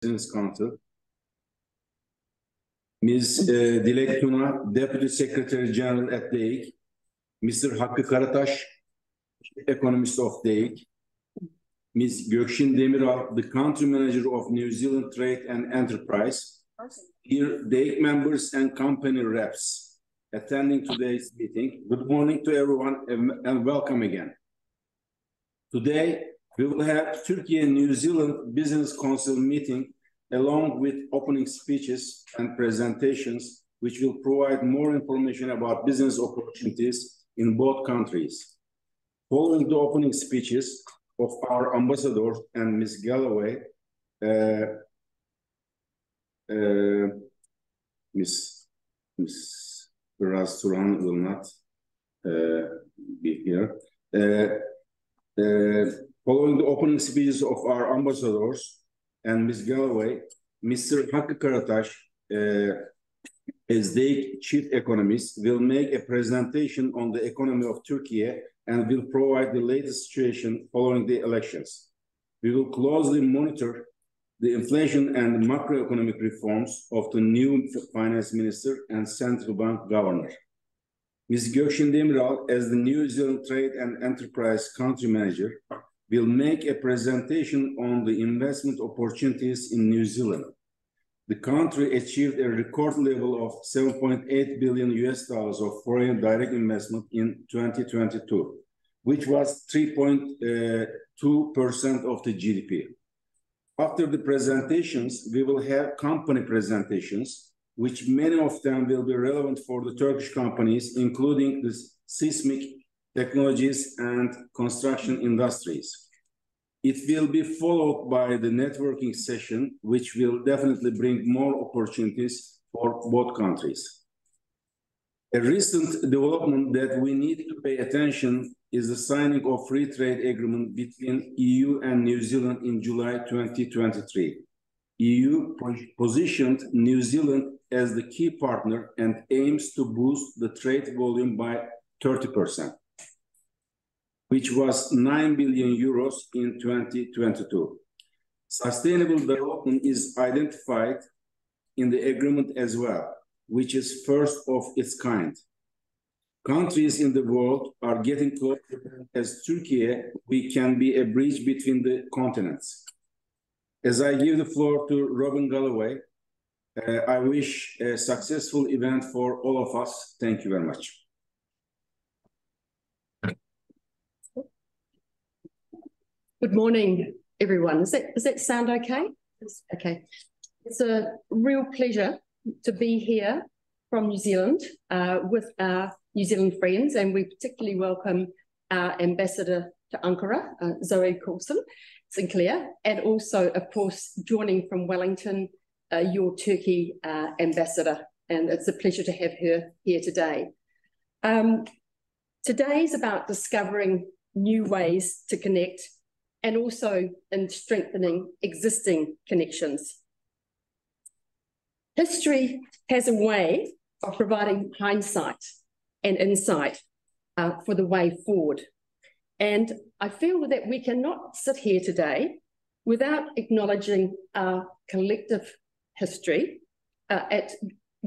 Business Council, Ms. Dilek Tuna, Deputy Secretary General at DEİK, Mr. Hakkı Karataş, Economist of DEİK, Ms. Gökşin Demiral, the Country Manager of New Zealand Trade and Enterprise, here DEİK members and company reps attending today's meeting. Good morning to everyone and welcome again. Today, we will have Türkiye-New Zealand Business Council meeting along with opening speeches and presentations, which will provide more information about business opportunities in both countries. Following the opening speeches of our ambassadors and Ms. Galloway, Ms. Raz Turan will not be here. Following the opening speeches of our ambassadors and Ms. Galloway, Mr. Hakkı Karataş, as DEİK Chief Economist, will make a presentation on the economy of Turkey and will provide the latest situation following the elections. We will closely monitor the inflation and macroeconomic reforms of the new Finance Minister and Central Bank Governor. Ms. Gökşin Demiral, as the New Zealand Trade and Enterprise Country Manager, will make a presentation on the investment opportunities in New Zealand. The country achieved a record level of $7.8 billion of foreign direct investment in 2022, which was 3.2% of the GDP. After the presentations, we will have company presentations, which many of them will be relevant for the Turkish companies, including the seismic technologies and construction industries. It will be followed by the networking session, which will definitely bring more opportunities for both countries. A recent development that we need to pay attention is the signing of free trade agreement between EU and New Zealand in July 2023. EU positioned New Zealand as the key partner and aims to boost the trade volume by 30%, which was 9 billion euros in 2022. Sustainable development is identified in the agreement as well, which is first of its kind. Countries in the world are getting closer. As Turkey, we can be a bridge between the continents. As I give the floor to Robyn Galloway, I wish a successful event for all of us. Thank you very much. Good morning, everyone. Does that sound okay? Okay. It's a real pleasure to be here from New Zealand with our New Zealand friends, and we particularly welcome our ambassador to Ankara, Zoe Coulson, Sinclair, and also, of course, joining from Wellington, your Turkey ambassador, and it's a pleasure to have her here today. Today is about discovering new ways to connect and also in strengthening existing connections. History has a way of providing hindsight and insight for the way forward. And I feel that we cannot sit here today without acknowledging our collective history at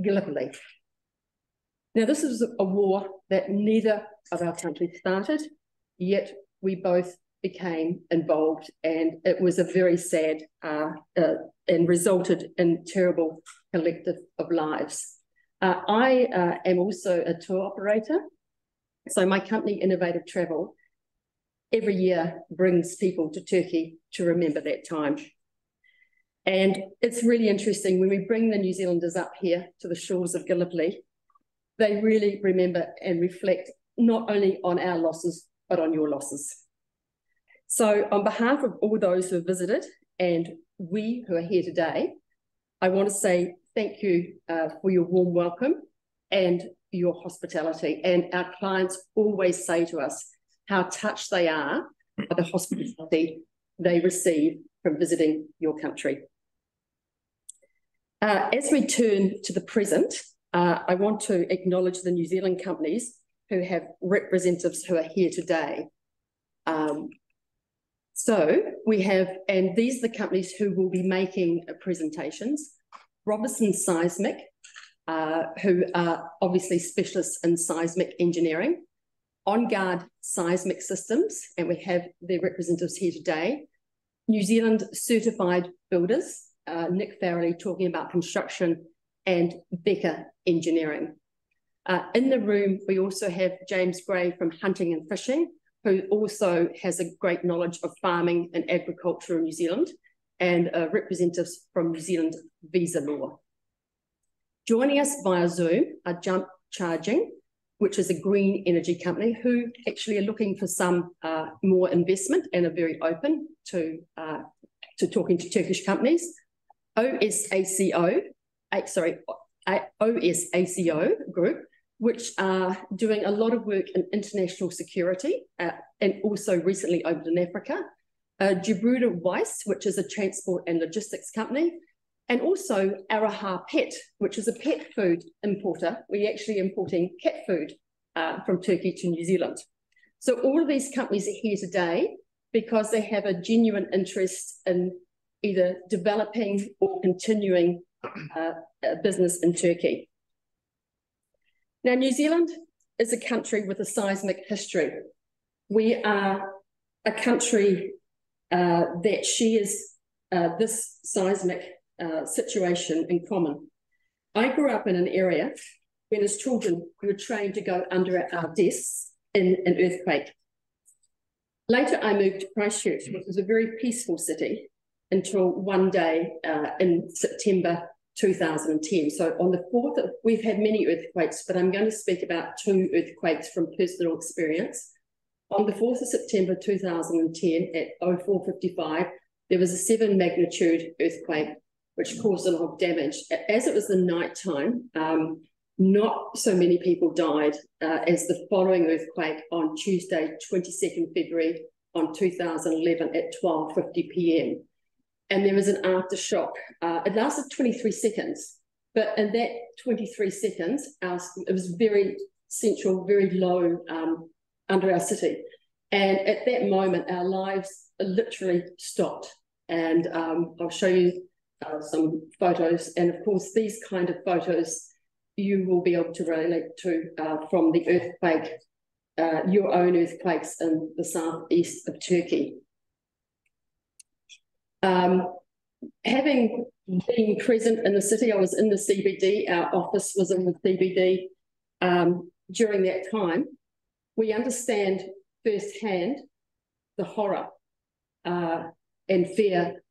Galloway. Now, this is a war that neither of our countries started, yet we both became involved, and it was a very sad and resulted in terrible collective of lives. I am also a tour operator, so my company, Innovative Travel, every year brings people to Turkey to remember that time. And it's really interesting when we bring the New Zealanders up here to the shores of Galloway, they really remember and reflect not only on our losses, but on your losses. So on behalf of all those who have visited and we who are here today, I want to say thank you for your warm welcome and your hospitality. And our clients always say to us how touched they are by the hospitality they receive from visiting your country. As we turn to the present, I want to acknowledge the New Zealand companies who have representatives who are here today. So we have, and these are the companies who will be making presentations. Robertson Seismic, who are obviously specialists in seismic engineering. On Guard Seismic Systems, and we have their representatives here today. New Zealand Certified Builders, Nick Farrelly talking about construction, and Becker Engineering. In the room, we also have James Gray from Hunting and Fishing, who also has a great knowledge of farming and agriculture in New Zealand, and representatives from New Zealand Visa Law. Joining us via Zoom are Jump Charging, which is a green energy company who actually are looking for some more investment and are very open to talking to Turkish companies. OSACO Group, which are doing a lot of work in international security and also recently opened in Africa. Gebruder Weiss, which is a transport and logistics company, and also Araha Pet, which is a pet food importer. We're actually importing cat food from Turkey to New Zealand. So all of these companies are here today because they have a genuine interest in either developing or continuing a business in Turkey. Now, New Zealand is a country with a seismic history. We are a country that shares this seismic situation in common. I grew up in an area when as children we were trained to go under our desks in an earthquake. Later I moved to Christchurch, which was a very peaceful city, until one day in September 2010. So on the 4th, we've had many earthquakes, but I'm going to speak about 2 earthquakes from personal experience. On the 4th of September 2010 at 04:55, there was a 7 magnitude earthquake, which caused a lot of damage. As it was the night time, not so many people died as the following earthquake on Tuesday, 22nd February on 2011 at 12:50 p.m. And there was an aftershock. It lasted 23 seconds, but in that 23 seconds, it was very central, very low under our city. And at that moment, our lives literally stopped. And I'll show you some photos. And of course, these kind of photos you will be able to relate to from the earthquake, your own earthquakes in the southeast of Turkey. Having been present in the city, I was in the CBD, our office was in the CBD during that time. We understand firsthand the horror and fear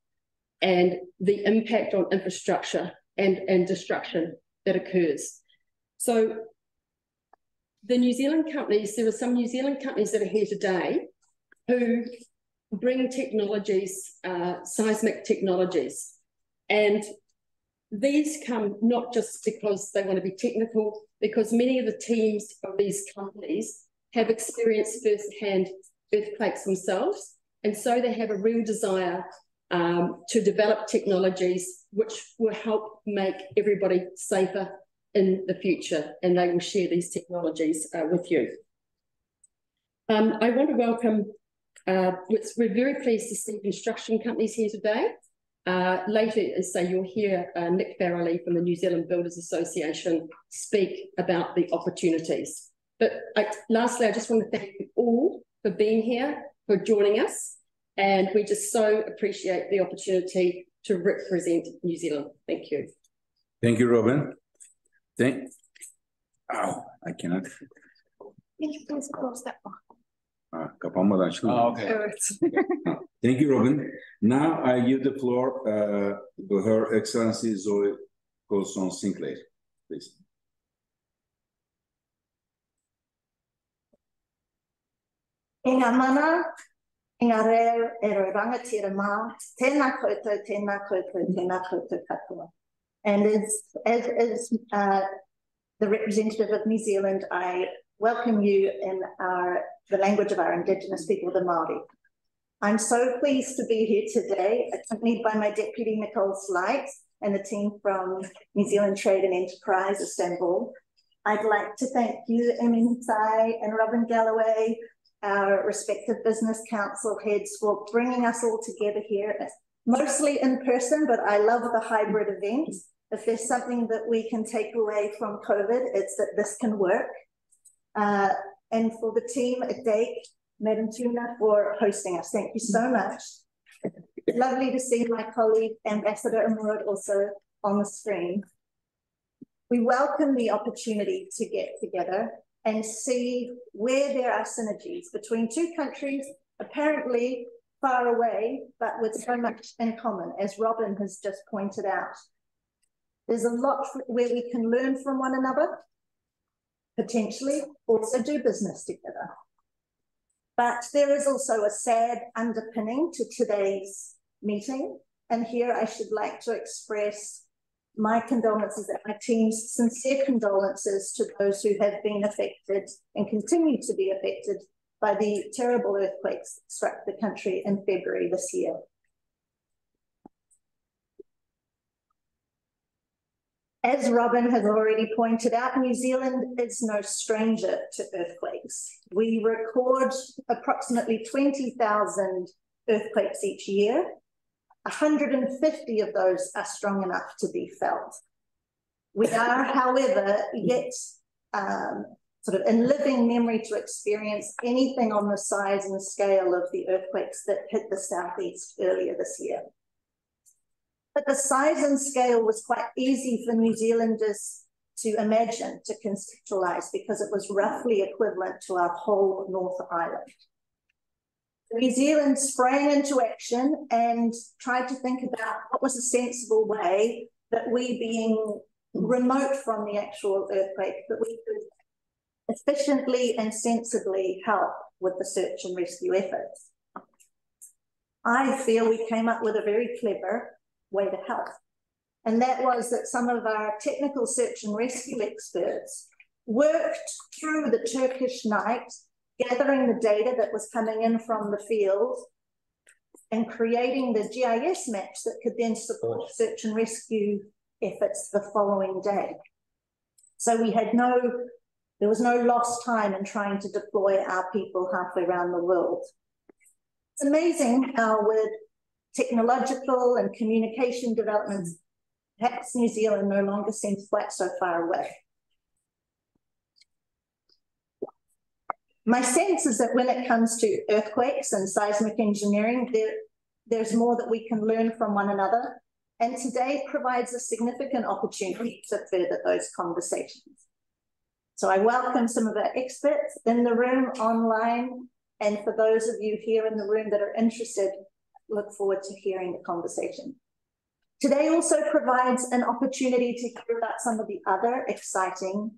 and the impact on infrastructure and destruction that occurs. So the New Zealand companies, there are some New Zealand companies that are here today who bring technologies, seismic technologies. And these come not just because they want to be technical, because many of the teams of these companies have experienced firsthand earthquakes themselves. And so they have a real desire to develop technologies which will help make everybody safer in the future. And they will share these technologies with you. I want to welcome, we're very pleased to see construction companies here today. Later, say you'll hear Nick Farrelly from the New Zealand Builders Association speak about the opportunities. But lastly, I just want to thank you all for being here, for joining us. And we just so appreciate the opportunity to represent New Zealand. Thank you. Thank you, Robyn. I cannot. Can you please close that one? Kapanmadan açıldı. Okay. Thank you, Robyn. Now I give the floor to Her Excellency Zoe Coulson Sinclair, please. Inga mana, inga reo, e roi rangatira mā, tēnā koutou, tēnā koutou, tēnā koutou katoa. And as the representative of New Zealand, I welcome you in the language of our Indigenous people, the Māori. I'm so pleased to be here today, accompanied by my Deputy, Nicole Slight, and the team from New Zealand Trade and Enterprise, Istanbul. I'd like to thank you all for being here today. I'd like to thank you all for Emin, Hitay, and Robyn, Galloway, our respective business council heads for bringing us all together here, mostly in person, but I love the hybrid event. If there's something that we can take away from COVID, it's that this can work. And for the team at DEİK, Madam Tuna, for hosting us. Thank you so much. Lovely to see my colleague, Ambassador Ömür, also on the screen. We welcome the opportunity to get together and see where there are synergies between two countries, apparently far away, but with so much in common, as Robyn has just pointed out. There's a lot where we can learn from one another, potentially also do business together. But there is also a sad underpinning to today's meeting. And here I should like to express my condolences and my team's sincere condolences to those who have been affected and continue to be affected by the terrible earthquakes that struck the country in February this year. As Robyn has already pointed out, New Zealand is no stranger to earthquakes. We record approximately 20,000 earthquakes each year. 150 of those are strong enough to be felt. We are, however, yet sort of in living memory to experience anything on the size and scale of the earthquakes that hit the southeast earlier this year. But the size and scale was quite easy for New Zealanders to imagine, to conceptualize, because it was roughly equivalent to our whole North Island. New Zealand sprang into action and tried to think about what was a sensible way that we, being remote from the actual earthquake, that we could efficiently and sensibly help with the search and rescue efforts. I feel we came up with a very clever way to help. And that was that some of our technical search and rescue experts worked through the Turkish night, gathering the data that was coming in from the field and creating the GIS maps that could then support search and rescue efforts the following day. So there was no lost time in trying to deploy our people halfway around the world. It's amazing how with technological and communication developments, perhaps New Zealand no longer seems quite so far away. My sense is that when it comes to earthquakes and seismic engineering, there's more that we can learn from one another, and today provides a significant opportunity to further those conversations. So I welcome some of our experts in the room, online, and for those of you here in the room that are interested, look forward to hearing the conversation. Today also provides an opportunity to hear about some of the other exciting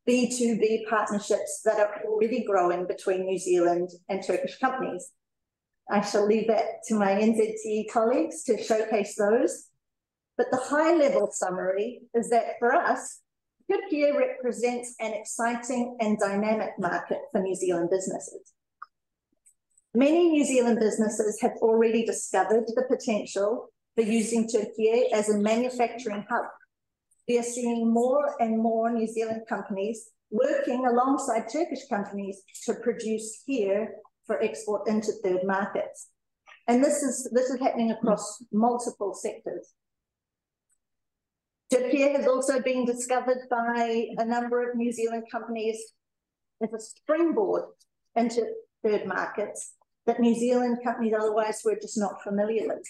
B2B partnerships that are already growing between New Zealand and Turkish companies. I shall leave that to my NZTE colleagues to showcase those. But the high-level summary is that for us, Türkiye represents an exciting and dynamic market for New Zealand businesses. Many New Zealand businesses have already discovered the potential for using Türkiye as a manufacturing hub. We are seeing more and more New Zealand companies working alongside Turkish companies to produce here for export into third markets. And this is happening across multiple sectors. Türkiye has also been discovered by a number of New Zealand companies as a springboard into third markets that New Zealand companies otherwise were just not familiar with.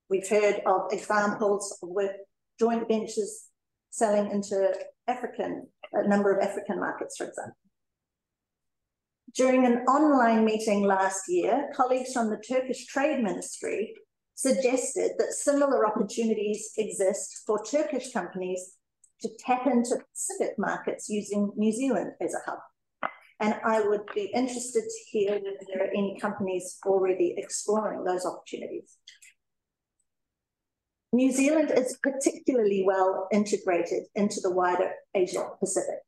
We've heard of examples with joint ventures selling into a number of African markets, for example. During an online meeting last year, colleagues from the Turkish Trade Ministry suggested that similar opportunities exist for Turkish companies to tap into Pacific markets using New Zealand as a hub. And I would be interested to hear if there are any companies already exploring those opportunities. New Zealand is particularly well integrated into the wider Asia Pacific.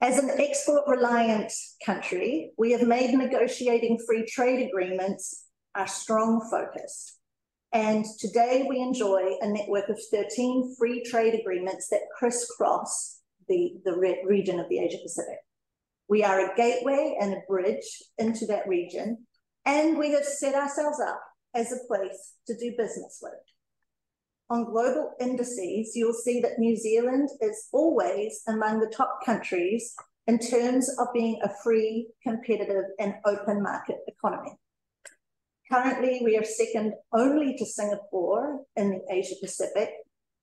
As an export-reliant country, we have made negotiating free trade agreements our strong focus. And today we enjoy a network of 13 free trade agreements that crisscross the region of the Asia Pacific. We are a gateway and a bridge into that region, and we have set ourselves up as a place to do business with. On global indices, you'll see that New Zealand is always among the top countries in terms of being a free, competitive, and open market economy. Currently, we are second only to Singapore in the Asia Pacific,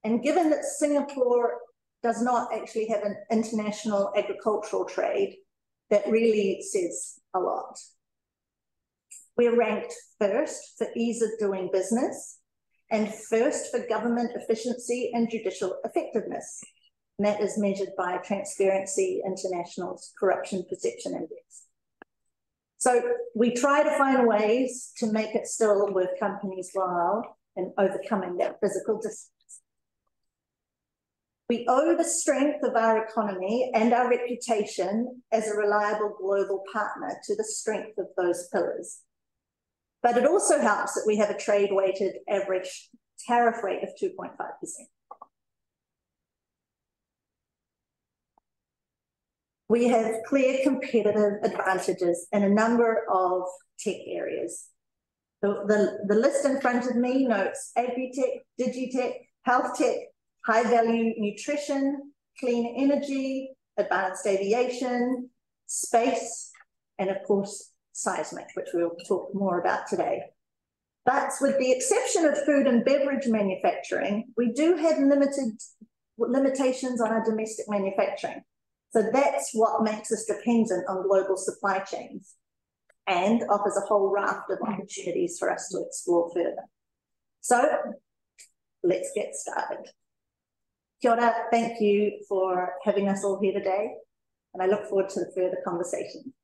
and given that Singapore does not actually have an international agricultural trade, that really says a lot. We're ranked first for ease of doing business and first for government efficiency and judicial effectiveness. And that is measured by Transparency International's Corruption Perception Index. So we try to find ways to make it still worth companies' while in overcoming that physical distance. We owe the strength of our economy and our reputation as a reliable global partner to the strength of those pillars. But it also helps that we have a trade-weighted average tariff rate of 2.5%. We have clear competitive advantages in a number of tech areas. The list in front of me notes agri-tech, digitech, health tech, high-value nutrition, clean energy, advanced aviation, space, and of course, seismic, which we'll talk more about today. But with the exception of food and beverage manufacturing, we do have limitations on our domestic manufacturing. So that's what makes us dependent on global supply chains and offers a whole raft of opportunities for us to explore further. So let's get started. Kia ora, thank you for having us all here today, and I look forward to the further conversation.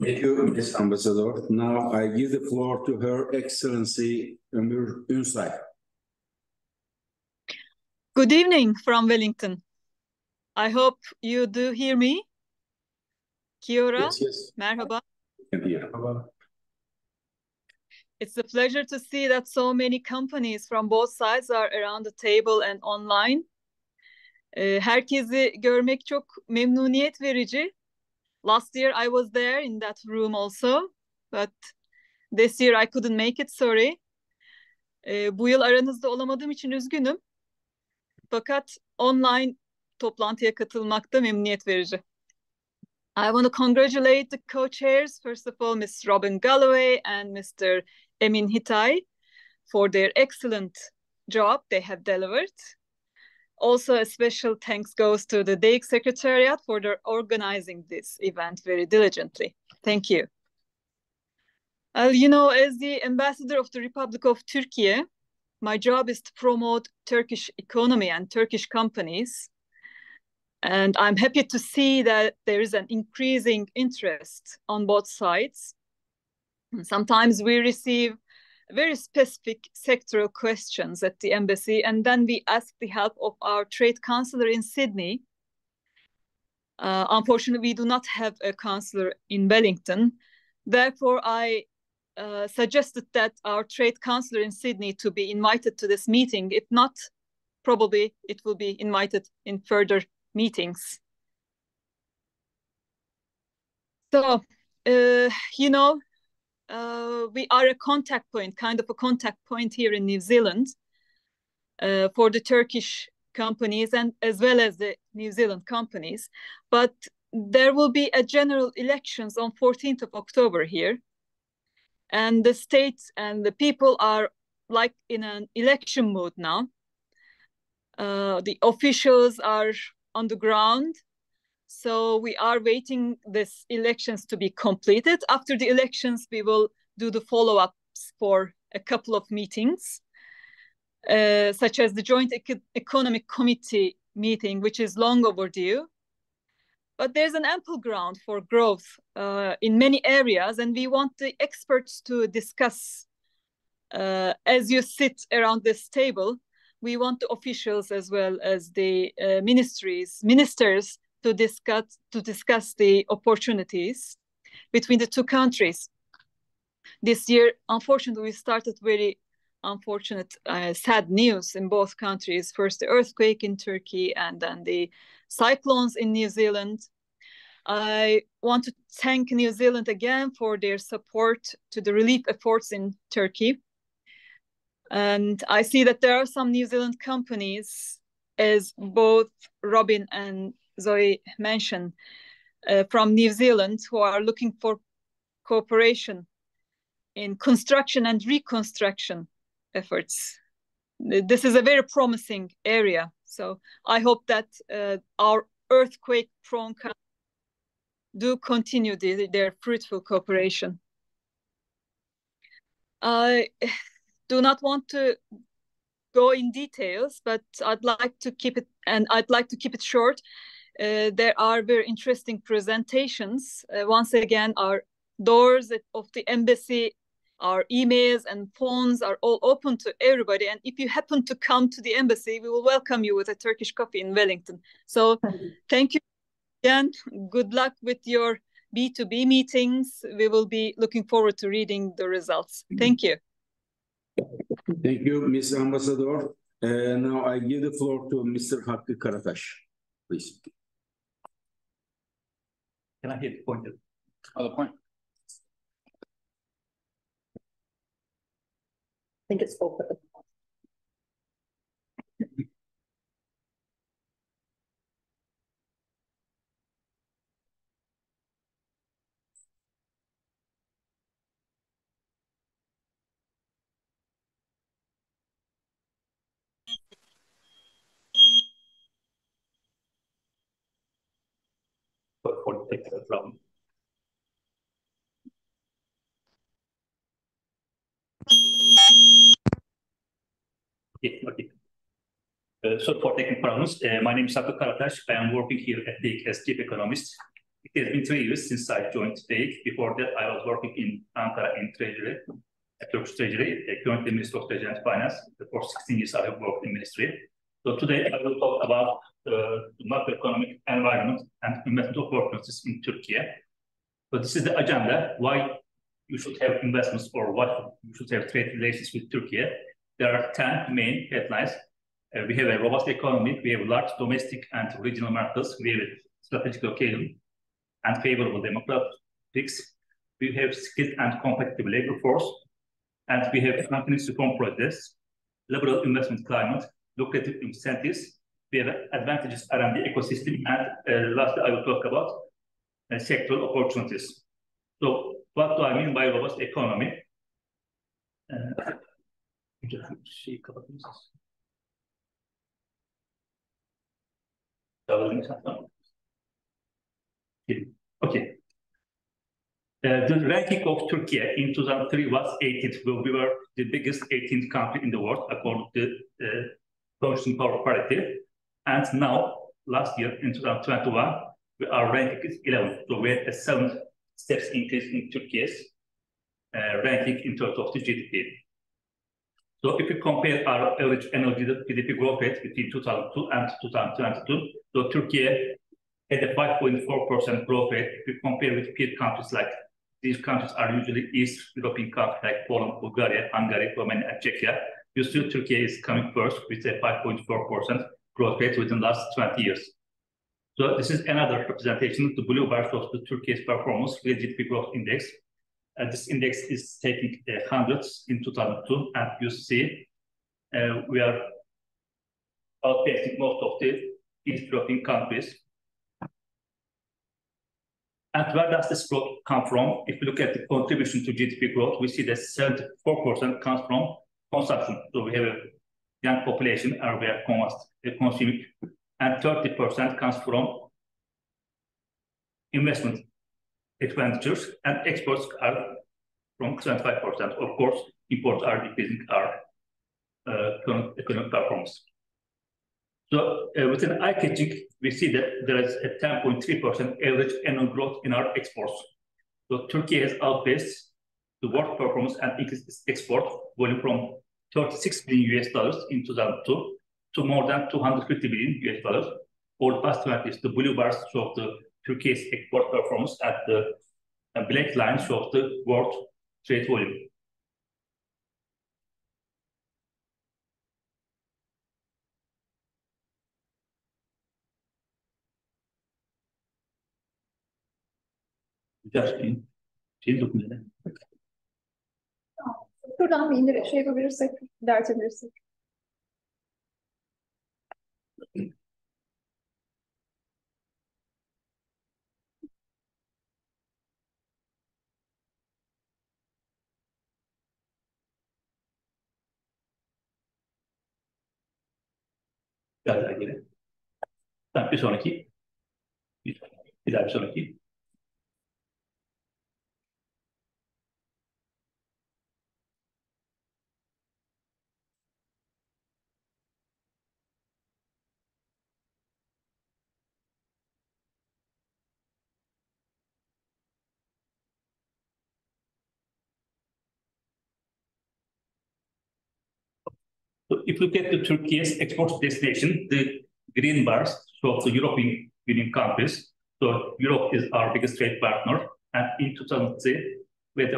Thank you, Ms. Ambassador. Now I give the floor to Her Excellency Ömür Ünsay. Good evening from Wellington. I hope you do hear me. Kia ora, Yes. merhaba. Can hear. It's a pleasure to see that so many companies from both sides are around the table and online. Herkesi görmek çok memnuniyet verici. Last year I was there in that room also, but this year I couldn't make it, sorry. Bu yıl aranızda olamadığım için üzgünüm. Fakat online toplantıya katılmak da memnuniyet verici. I want to congratulate the co-chairs, first of all, Ms. Robyn Galloway and Mr. Emin Hitay for their excellent job they have delivered. Also, a special thanks goes to the DEİK Secretariat for their organizing this event very diligently. Thank you. You know, as the ambassador of the Republic of Turkey, my job is to promote Turkish economy and Turkish companies. And I'm happy to see that there is an increasing interest on both sides. Sometimes we receive very specific sectoral questions at the embassy, and then we ask the help of our trade counselor in Sydney. Unfortunately, we do not have a counselor in Wellington. Therefore, I suggested that our trade counselor in Sydney to be invited to this meeting. If not, probably it will be invited in further meetings. So, you know, we are a contact point, kind of a contact point here in New Zealand for the Turkish companies and as well as the New Zealand companies. But there will be a general elections on 14th of October here. And the state and the people are like in an election mode now. The officials are on the ground. So we are waiting these elections to be completed. After the elections, we will do the follow-ups for a couple of meetings, such as the Joint Economic Committee meeting, which is long overdue. But there's an ample ground for growth in many areas, and we want the experts to discuss. As you sit around this table, we want the officials as well as the ministers to discuss the opportunities between the two countries. This year, unfortunately, we started very unfortunate, sad news in both countries. First, the earthquake in Turkey, and then the cyclones in New Zealand. I want to thank New Zealand again for their support to the relief efforts in Turkey. And I see that there are some New Zealand companies, as both Robyn and Zoe mentioned, from New Zealand, who are looking for cooperation in construction and reconstruction efforts. This is a very promising area. So I hope that our earthquake-prone countries do continue their fruitful cooperation. I do not want to go in details, but I'd like to keep it short. There are very interesting presentations. Once again, our doors of the embassy, our emails and phones are all open to everybody. And if you happen to come to the embassy, we will welcome you with a Turkish coffee in Wellington. So thank you again. Good luck with your B2B meetings. We will be looking forward to reading the results. Thank you. Thank you, Ms. Ambassador. Now I give the floor to Mr. Hakkı Karataş, please. Can I hit the pointer? Oh, the point. I think it's open. For the technical problem. Okay. So for technical problems, my name is Hakkı Karataş. I am working here at DEİK as chief economist. It has been 3 years since I joined DEİK. Before that, I was working in Ankara in Treasury, Turkish Treasury, currently Minister of Treasury and Finance. For 16 years, I have worked in ministry. So today, I will talk about the macroeconomic environment and investment opportunities in Turkey. So this is the agenda, why you should have investments or what you should have trade relations with Turkey. There are 10 main headlines. We have a robust economy, we have large domestic and regional markets, we have a strategic location and favorable demographics, we have skilled and competitive labor force, and we have continuous reform projects, liberal investment climate, lucrative incentives, we have advantages around the ecosystem, and lastly, I will talk about sectoral opportunities. So what do I mean by robust economy? Okay. The ranking of Turkey in 2003 was 18th. We were the biggest 18th country in the world according to the purchasing power parity. And now, last year in 2021, our ranking is 11th. So we had a 7 steps increase in Turkey's ranking in terms of the GDP. So if you compare our average annual GDP growth rate between 2002 and 2022, so Turkey had a 5.4% growth rate. If you compare with peer countries, like these countries are usually East European countries like Poland, Bulgaria, Hungary, Romania, and Czechia. You see Turkey is coming first with a 5.4% growth rate within the last 20 years. So this is another representation. The blue bar shows the Turkey's performance, real GDP growth index. This index is taking hundreds in 2002, and you see we are outpacing most of the East European countries. And where does this growth come from? If you look at the contribution to GDP growth, we see that 74% comes from consumption. So we have a young population, and we are consuming, and 30% comes from investment expenditures, and exports are from 25%. Of course, imports are decreasing our current economic performance. So within eye-catching, we see that there is a 10.3% average annual growth in our exports. So Turkey has outpaced the world performance and increased its export volume from $36 billion in 2002 to more than $250 billion over the past 20 years. The blue bars show the Turkey's export performance, and the black line shows the world trade volume. Şeyin dokunuyor. Şuradan bir indir şey yapabilirsek, dertebilirsek. Biraz daha geri. Tamam, bir sonraki. Bir daha bir sonraki. So if you look at the Turkey's export destination, the green bars show the European Union countries. So Europe is our biggest trade partner, and in 2003, we had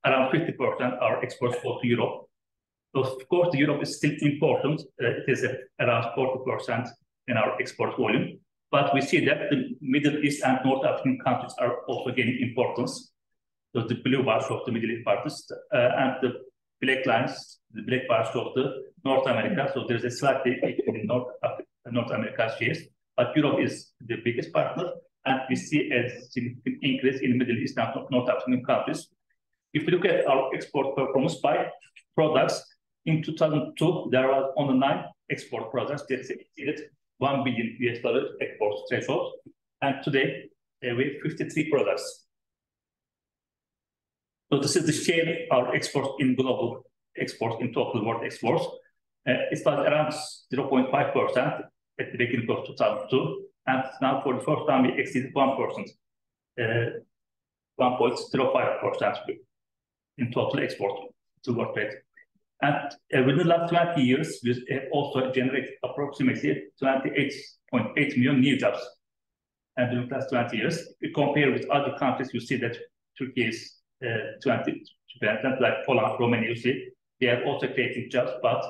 around 50% our exports go to Europe. So of course, Europe is still important. It is around 40% in our export volume. But we see that the Middle East and North African countries are also gaining importance. So the blue bars of the Middle East parties and the black lines, the black bars of the North America. So there's a slight decrease in North America's shares, but Europe is the biggest partner, and we see a significant increase in Middle East and North African countries. If we look at our export performance by products, in 2002, there was only 9 export products that exceeded $1 billion export threshold, and today we have 53 products. So this is the share of our exports in global exports, in total world exports. It was around 0.5% at the beginning of 2002, and now for the first time we exceeded 1%, 1.05% in total export to world trade. And within the last 20 years, we have also generated approximately 28.8 million new jobs. And during the last 20 years, if you compare with other countries, you see that Turkey is 20%, like Poland, Romania, you see, they are also creating jobs, but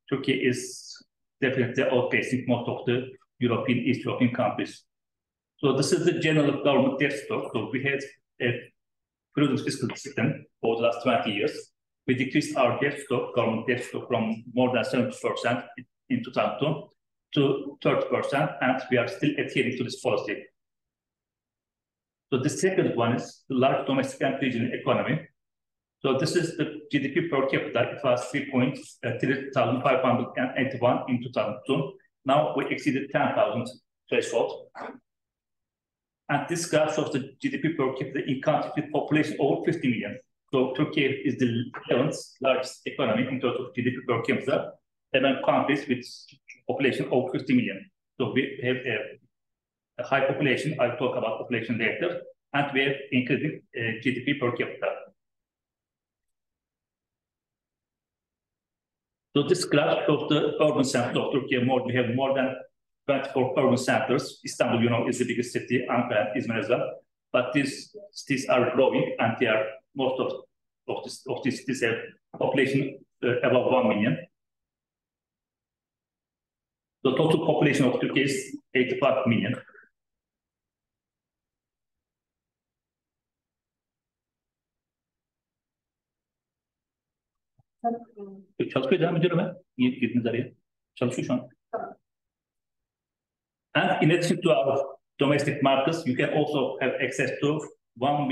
Turkey is definitely outpacing most of the European, East European countries. So this is the general government debt stock. So we had a prudent fiscal system for the last 20 years. We decreased our debt stock, government debt stock, from more than 70% in 2002 to 30%, and we are still adhering to this policy. So the second one is the large domestic and regional economy. So this is the GDP per capita. It was 3,581 in 2002. Now we exceeded 10,000 threshold. And this graph shows the GDP per capita in countries with population over 50 million. So Turkey is the 11th largest economy in terms of GDP per capita among countries with population over 50 million. So we have a high population. I'll talk about population later. And we have increasing GDP per capita. So this graph shows the urban center of Turkey. We have more than 24 urban centers. Istanbul, you know, is the biggest city, Ankara and İzmir as well. But these cities are growing, and they are most of these cities have population above 1 million. The total population of Turkey is 85 million. Çalışmaya devam ediyorum ben. İyi girdiniz araya. Çalışıyor şu an. And in addition to our domestic markets, you can also have access to 1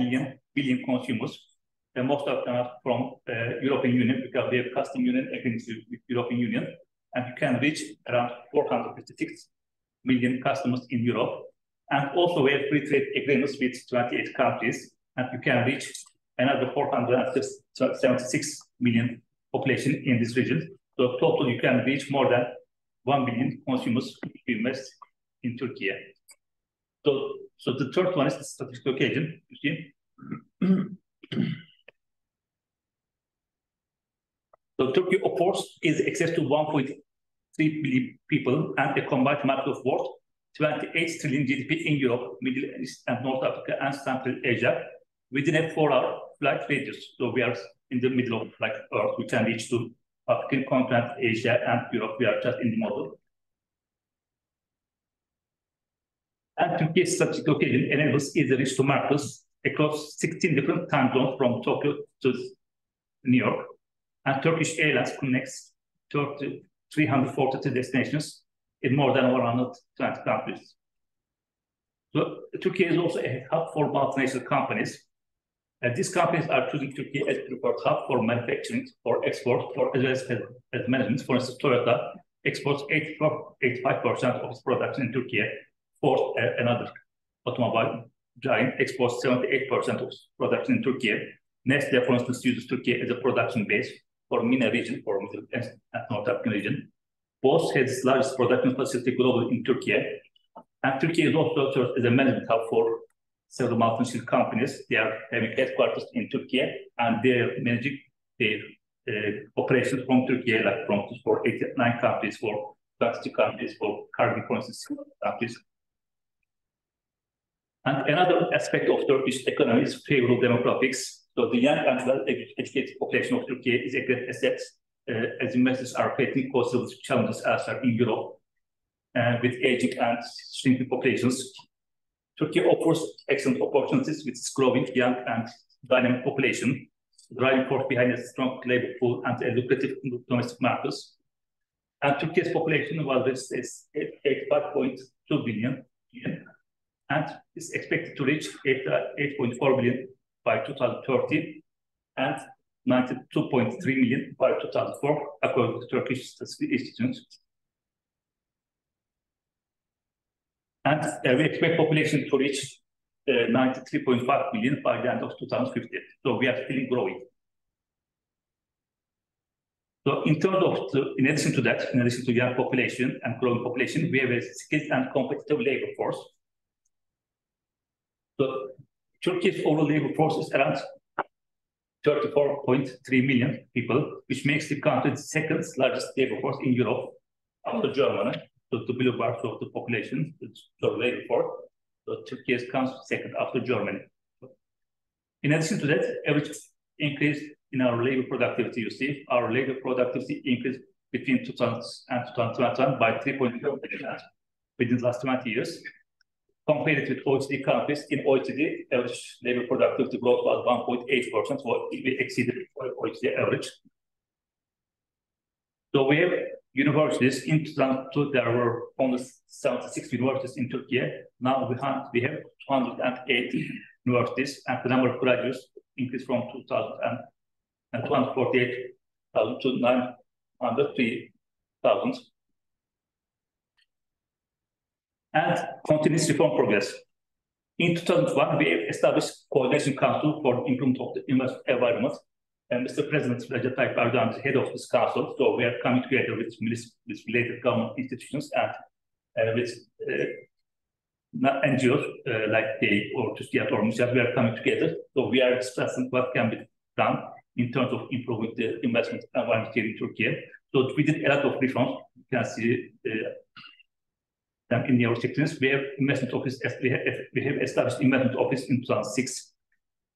billion consumers. And most of them are from European Union, because we have custom union agreements with European Union. And you can reach around 456 million customers in Europe. And also we have free trade agreements with 28 countries. And you can reach another 476 million population in this region. So total you can reach more than 1 billion consumers who invest in Turkey. So the third one is the strategic location, you see. So Turkey offers easy access to 1.3 billion people and a combined market of worth 28 trillion GDP in Europe, Middle East and North Africa and Central Asia within a 4-hour flight radius. So we are in the middle of like Earth. We can reach to African continent, Asia and Europe. We are just in the middle. And Turkey's strategic location enables easy reach to markets across 16 different time zones from Tokyo to New York. And Turkish Airlines connects 342 destinations in more than 120 countries. So Turkey is also a hub for multinational companies. These companies are choosing Turkey as preferred hub for manufacturing, for export, as well as management. For instance, Toyota exports 85% of its production in Turkey. Ford, another automobile giant, exports 78% of its production in Turkey. Nestle, for instance, uses Turkey as a production base for MENA region, for Middle East and North African region. Both has its largest production facility globally in Turkey. And Turkey is also served as a management hub for several multinational companies. They are having headquarters in Turkey, and they are managing their operations from Turkey, like for 89 countries, for 32 countries, for Caribbean, for instance, countries. And another aspect of Turkish economy is favorable demographics. So the young and well-educated population of Turkey is a great asset, as investors are facing considerable challenges elsewhere in Europe, with aging and shrinking populations. Turkey offers excellent opportunities with its growing young and dynamic population, driving force behind a strong labor pool and a lucrative domestic markets. And Turkey's population was registered at 85.2 billion, and is expected to reach 8.4 billion by 2030 and 92.3 million by 2004, according to Turkish Statistical Institute. And we expect population to reach 93.5 million by the end of 2050. So we are still growing. So in terms of, in addition to that, in addition to young population and growing population, we have a skilled and competitive labor force. So Turkey's overall labor force is around 34.3 million people, which makes the country the second largest labor force in Europe after Germany. So the blue bar shows the population, the labor force. So Turkey comes second after Germany. In addition to that, average increase in our labor productivity, you see, our labor productivity increased between 2000 and 2021 by 3.4% within the last 20 years. Compared with OECD countries, in OECD, average labor productivity growth was 1.8%, so we exceeded OECD average. So we have universities. In 2002, there were only 76 universities in Turkey. Now we have 208 universities, and the number of graduates increased from 248,000 to 903,000. And continuous reform progress. In 2001, we established Coordination Council for the Improvement of the Investment Environment. And Mr. President Recep Tayyip Erdoğan is the head of this council. So we are coming together with related government institutions and with NGOs like DEİK or TÜRKİYE or NewZealand. We are coming together. So we are discussing what can be done in terms of improving the investment environment here in Turkey. So we did a lot of reforms. You can see in your sections, we have investment office. We have established investment office in 2006.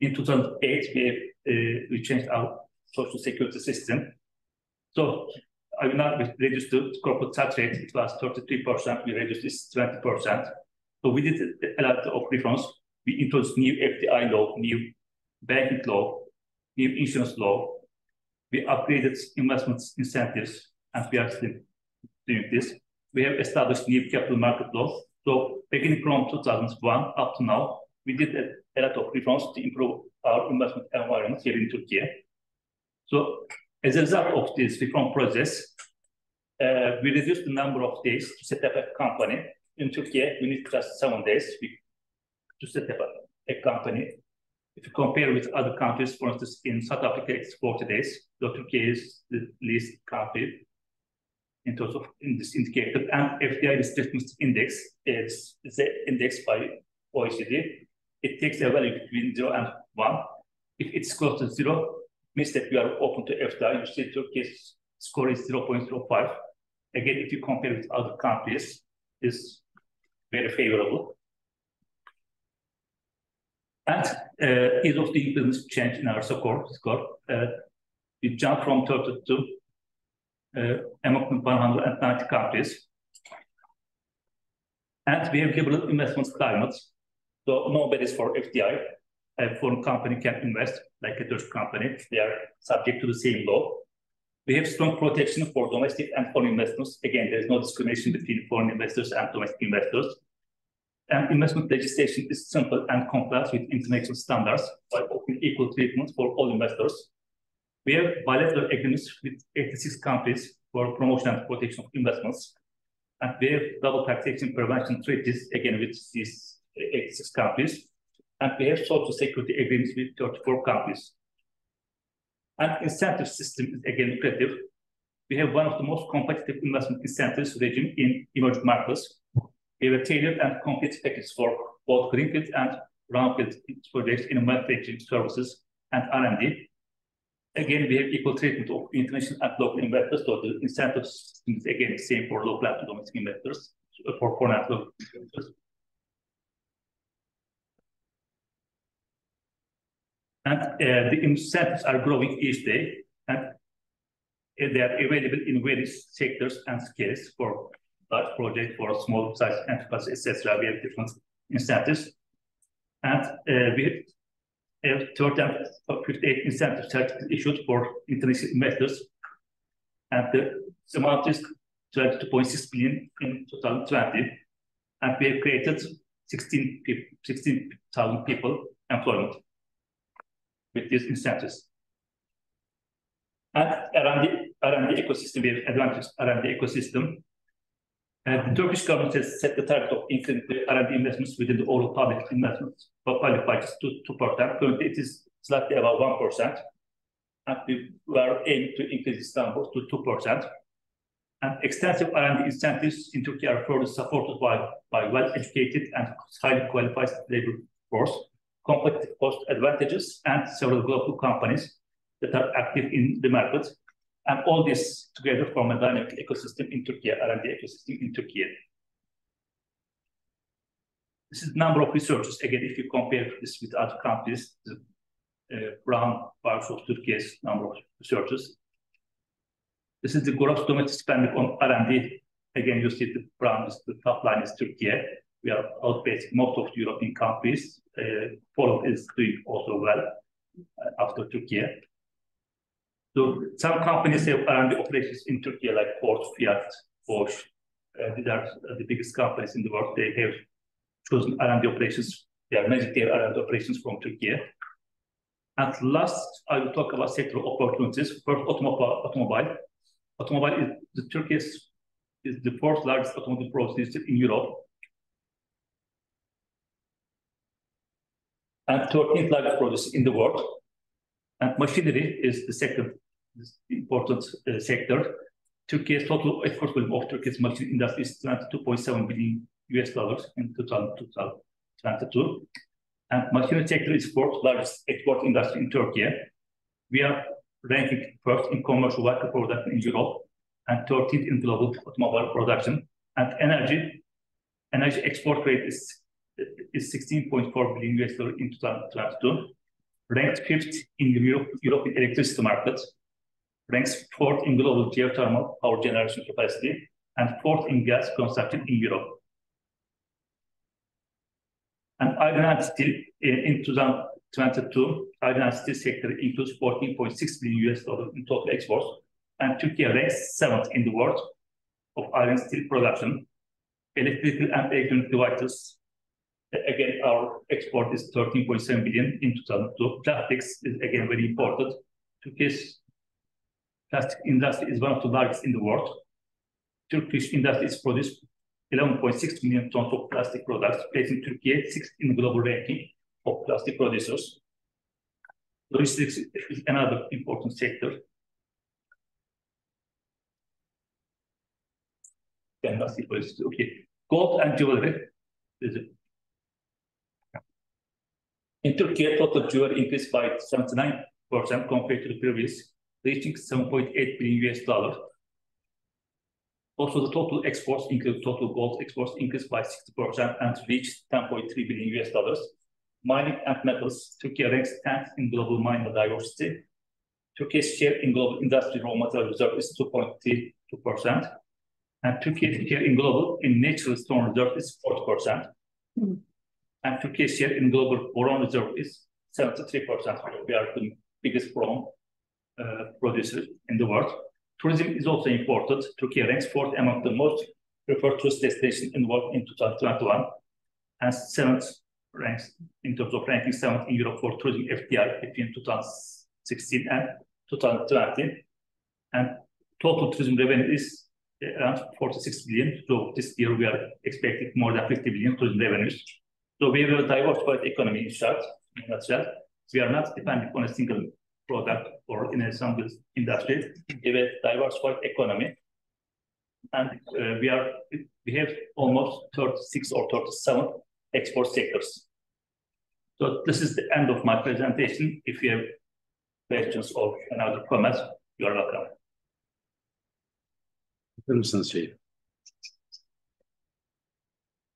In 2008, we changed our social security system. So I will now reduce the corporate tax rate. It was 33%. We reduced this 20%. So we did a lot of reforms. We introduced new FDI law, new banking law, new insurance law. We upgraded investment incentives, and we are still doing this. We have established new capital market laws. So beginning from 2001 up to now, we did a lot of reforms to improve our investment environment here in Turkey. So as a result of this reform process, we reduced the number of days to set up a company. In Turkey, we need just 7 days to set up a company. If you compare with other countries, for instance, in South Africa, it's 40 days. So Turkey is the least country in terms of this indicator. And FDI restrictions index is the index by OECD. It takes a value between 0 and 1. If it's close to 0, it means that we are open to FDI. You see Turkey's score is 0.05. Again, if you compare with other countries, it's very favorable. And ease of doing business change in our score. We jumped from 32 among 190 countries. And we have liberal investment climate. So no barriers for FDI. a foreign company can invest, like a Turkish company. They are subject to the same law. We have strong protection for domestic and foreign investors. Again, there is no discrimination between foreign investors and domestic investors. And investment legislation is simple and complies with international standards by offering equal treatment for all investors. We have bilateral agreements with 86 countries for promotion and protection of investments. And we have double taxation prevention treaties, again, with these 86 countries. And we have social security agreements with 34 countries. And incentive system is again lucrative. We have one of the most competitive investment incentives regime in emerging markets. We have a tailored and complete package for both greenfield and brownfield projects in manufacturing services and R&D. Again, we have equal treatment of international and local investors, so the incentive system is again the same for local and domestic investors, for foreign and local investors. And the incentives are growing each day, and they are available in various sectors and scales for large projects, for small size enterprises, etc. We have different incentives. And we have 30 and 58 incentive certificates issued for international investors. And the amount is 22.6 billion in 2020. And we have created 16,000 people employment with these incentives. And R&D ecosystem, we have advantage R&D ecosystem. And the Turkish government has set the target of increasing the R&D investments within the overall public investments, public budgets to 2%. Currently, it is slightly above 1%. And we were aiming to increase this number to 2%. And extensive R&D incentives in Turkey are further supported by well-educated and highly qualified labor force, competitive cost advantages, and several global companies that are active in the market. And all this together form a dynamic ecosystem in Turkey, R&D ecosystem in Turkey. This is the number of researchers. Again, if you compare this with other countries, the brown bars of Turkey's number of researchers. This is the gross domestic spending on R&D. Again, you see the brown, the top line is Turkey. We are outpacing most of the European countries. Poland is doing also well after Turkey. So some companies have R&D operations in Turkey, like Ford, Fiat, Bosch. These are the biggest companies in the world. They have chosen R&D operations. They are managing their R&D operations from Turkey. And last, I will talk about sector opportunities. First, automobile. Automobile is Turkey's is the fourth largest automobile producer in Europe. And 13th largest producer in the world. And machinery is the second important sector. Turkey's total export volume of Turkey's machinery industry is $22.7 billion in 2022. And machinery sector is fourth largest export industry in Turkey. We are ranking first in commercial vehicle production in Europe and 13th in global automobile production. And energy export rate is $16.4 billion in 2022. Ranked fifth in the European electricity market, ranks fourth in global geothermal power generation capacity, and fourth in gas consumption in Europe. And iron and steel in 2022, iron and steel sector includes $14.6 billion in total exports, and Turkey ranks seventh in the world of iron and steel production. Electrical and electronic devices. Again, our export is 13.7 billion in 2002. Plastics is again very important. Turkey's plastic industry is one of the largest in the world. Turkish industry is produced 11.6 million tons of plastic products, placing Turkey sixth in the global ranking of plastic producers. Logistics is another important sector. Okay, gold and jewelry. In Turkey, total jewelry increased by 79% compared to the previous, reaching $7.8 billion. Also, the total exports, including total gold exports, increased by 60% and reached $10.3 billion. Mining and metals, Turkey ranks 10th in global mineral diversity. Turkey's share in global industry raw material reserve is 2.32%. And Turkey's share in global in natural stone reserve is 40%. And Turkey's share in global boron reserve is 73%. We are the biggest prawn producer in the world. Tourism is also important. Turkey ranks fourth among the most preferred tourist destinations in the world in 2021, and seventh ranks in terms of ranking seventh in Europe for tourism FDI between 2016 and 2020. And total tourism revenue is around 46 billion. So this year we are expecting more than 50 billion tourism revenues. So we have a diversified economy in short, in a nutshell. We are not dependent on a single product or in a single industry. We have a diversified economy. And we have almost 36 or 37 export sectors. So this is the end of my presentation. If you have questions or another comments, you are welcome.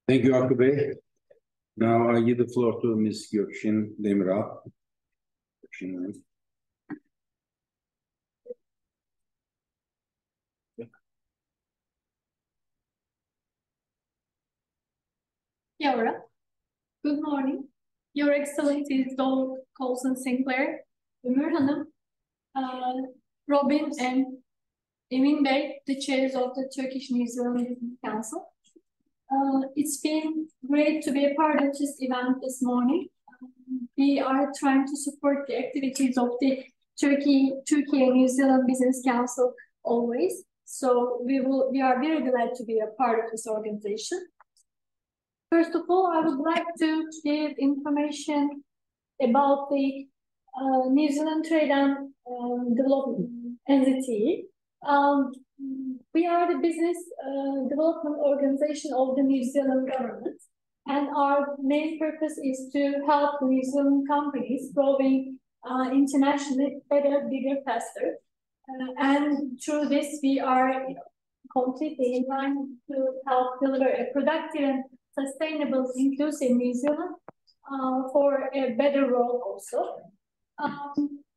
Thank you, Hakkı Bey. Now I give the floor to Ms. Gökşin Demiral. Yavra. Good morning. Your Excellencies Coulson, Sinclair, Ömür Hanım, Robyn and Emin Bey, the chairs of the Turkish-New Zealand Business Council. It's been great to be a part of this event this morning. We are trying to support the activities of the Turkey-New Zealand Business Council always. So we are very glad to be a part of this organization. First of all, I would like to give information about the New Zealand Trade and Development Entity. We are the business development organization of the New Zealand government, and our main purpose is to help New Zealand companies growing internationally better, bigger, faster. And through this, we are completely in line to help deliver a productive and sustainable, inclusive New Zealand for a better world also.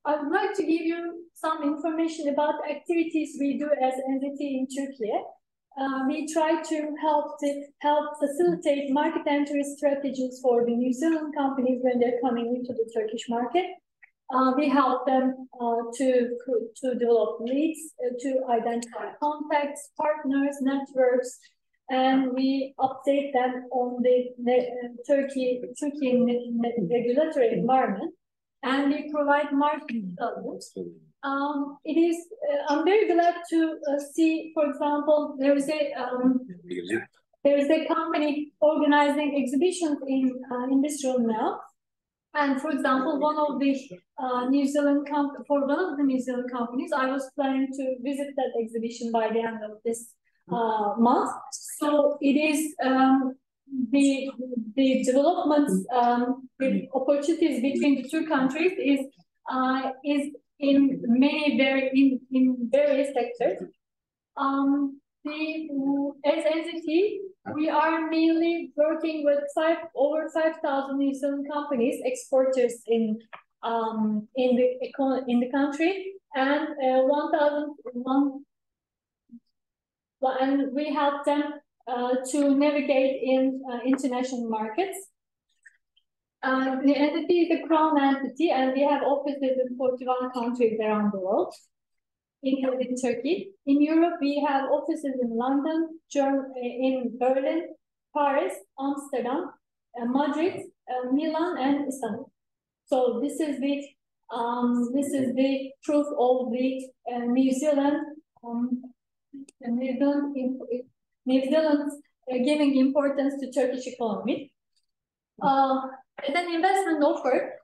I would like to give you some information about activities we do as an entity in Turkey. We try to help facilitate market entry strategies for the New Zealand companies when they're coming into the Turkish market. We help them to develop leads, to identify contacts, partners, networks, and we update them on the Turkey regulatory environment. And we provide market intelligence. I'm very glad to see, for example, there is a company organizing exhibitions in industrial now. And for example, one of the New Zealand companies, I was planning to visit that exhibition by the end of this month. So it is the developments, the opportunities between the two countries is in various sectors. As entity, we are mainly working with over 5,000 New Zealand companies, exporters in the country, and 1,001. And we help them to navigate in international markets. The entity is a crown entity, and we have offices in 41 countries around the world, including Turkey. In Europe, we have offices in London, in Berlin, Paris, Amsterdam, Madrid, Milan, and Istanbul. So this is the proof of the New Zealand. New Zealand's giving importance to Turkish economy. As an investment offer,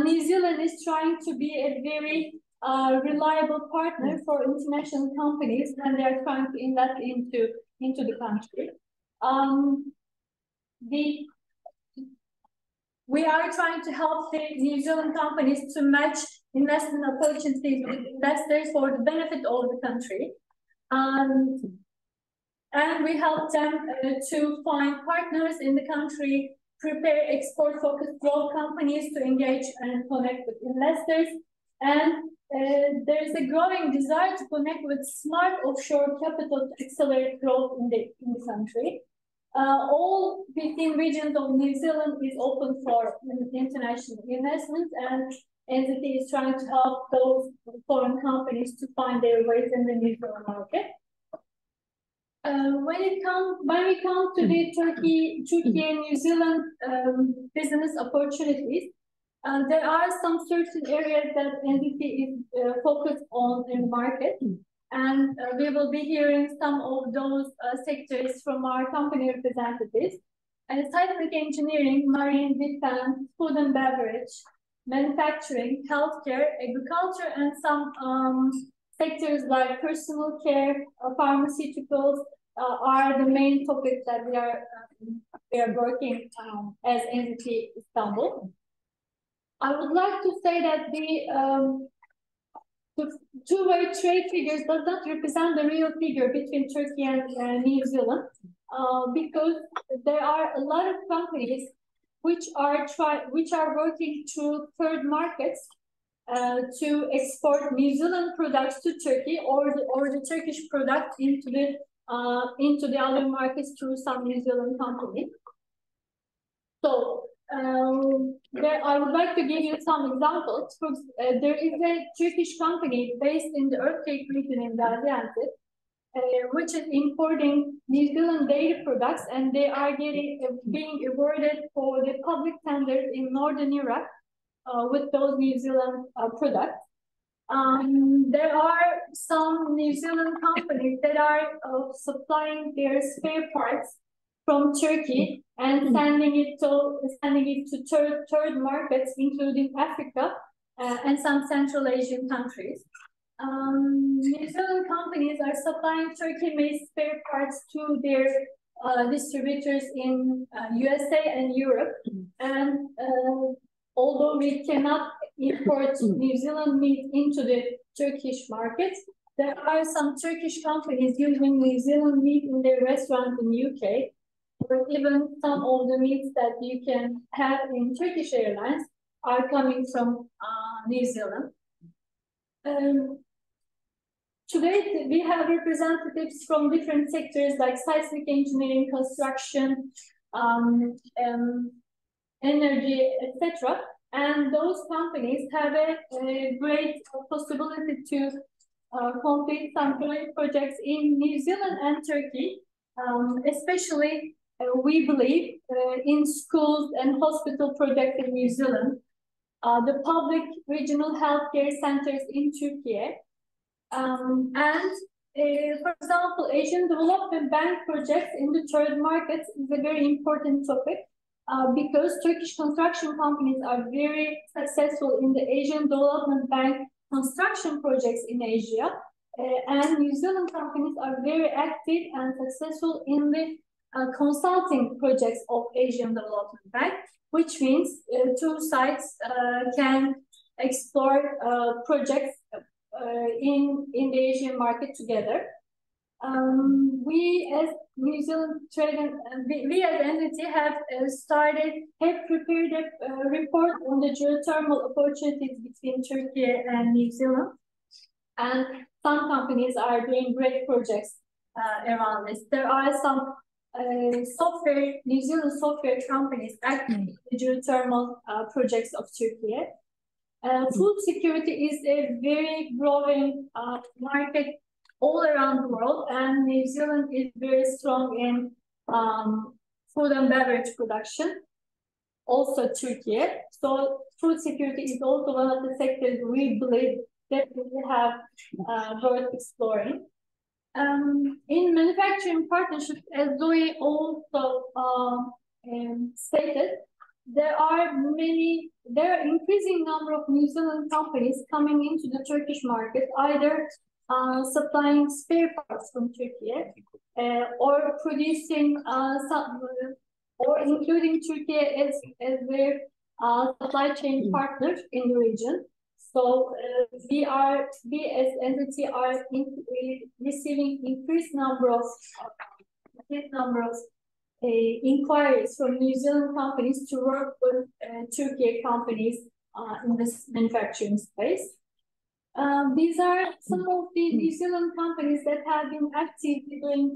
New Zealand is trying to be a very reliable partner for international companies when they are trying to invest into the country. We are trying to help the New Zealand companies to match investment opportunities with investors for the benefit of the country. And we help them to find partners in the country, prepare export-focused growth companies to engage and connect with investors. And there is a growing desire to connect with smart offshore capital to accelerate growth in the country. All 15 regions of New Zealand is open for international investments, and entity is trying to help those foreign companies to find their ways in the New Zealand market. When we come to the Turkey-New Zealand business opportunities, there are some certain areas that entity is focused on in the market, and we will be hearing some of those sectors from our company representatives. And seismic engineering, marine defense, food and beverage, manufacturing, healthcare, agriculture, and some sectors like personal care, pharmaceuticals are the main topics that we are working as entity Istanbul. I would like to say that the two-way trade figures does not represent the real figure between Turkey and New Zealand, because there are a lot of companies which are working through third markets to export New Zealand products to Turkey, or the Turkish product into the other markets through some New Zealand company. So I would like to give you some examples. There is a Turkish company based in the earthquake region in Gaziantep, which is importing New Zealand dairy products, and they are being awarded for the public tenders in northern Iraq with those New Zealand products. There are some New Zealand companies that are supplying their spare parts from Turkey and sending it to third markets, including Africa and some Central Asian countries. New Zealand companies are supplying Turkey-made spare parts to their distributors in USA and Europe. And although we cannot import New Zealand meat into the Turkish market, there are some Turkish companies using New Zealand meat in their restaurants in the UK, or even some of the meats that you can have in Turkish Airlines are coming from New Zealand. Today, we have representatives from different sectors like seismic engineering, construction, energy, etc. And those companies have a great possibility to complete some joint projects in New Zealand and Turkey, especially we believe in schools and hospital projects in New Zealand, the public regional healthcare centers in Turkey, and for example, Asian Development Bank projects in the third markets is a very important topic because Turkish construction companies are very successful in the Asian Development Bank construction projects in Asia, and New Zealand companies are very active and successful in the consulting projects of Asian Development Bank, which means two sides can explore projects in the Asian market together. We as New Zealand Trade and we as entity have prepared a report on the geothermal opportunities between Turkey and New Zealand, and some companies are doing great projects around this. There are some New Zealand software companies active in the geothermal projects of Turkey. Food security is a very growing market all around the world, and New Zealand is very strong in food and beverage production, also Turkey. So food security is also one of the sectors we believe that we have worth exploring. In manufacturing partnerships, as Zoe also stated, there are increasing number of New Zealand companies coming into the Turkish market, either supplying spare parts from Turkey, or producing or including Turkey as their supply chain partner in the region. So we as entity are receiving increased number of inquiries from New Zealand companies to work with Turkey companies in this manufacturing space. These are some of the New Zealand companies that have been actively doing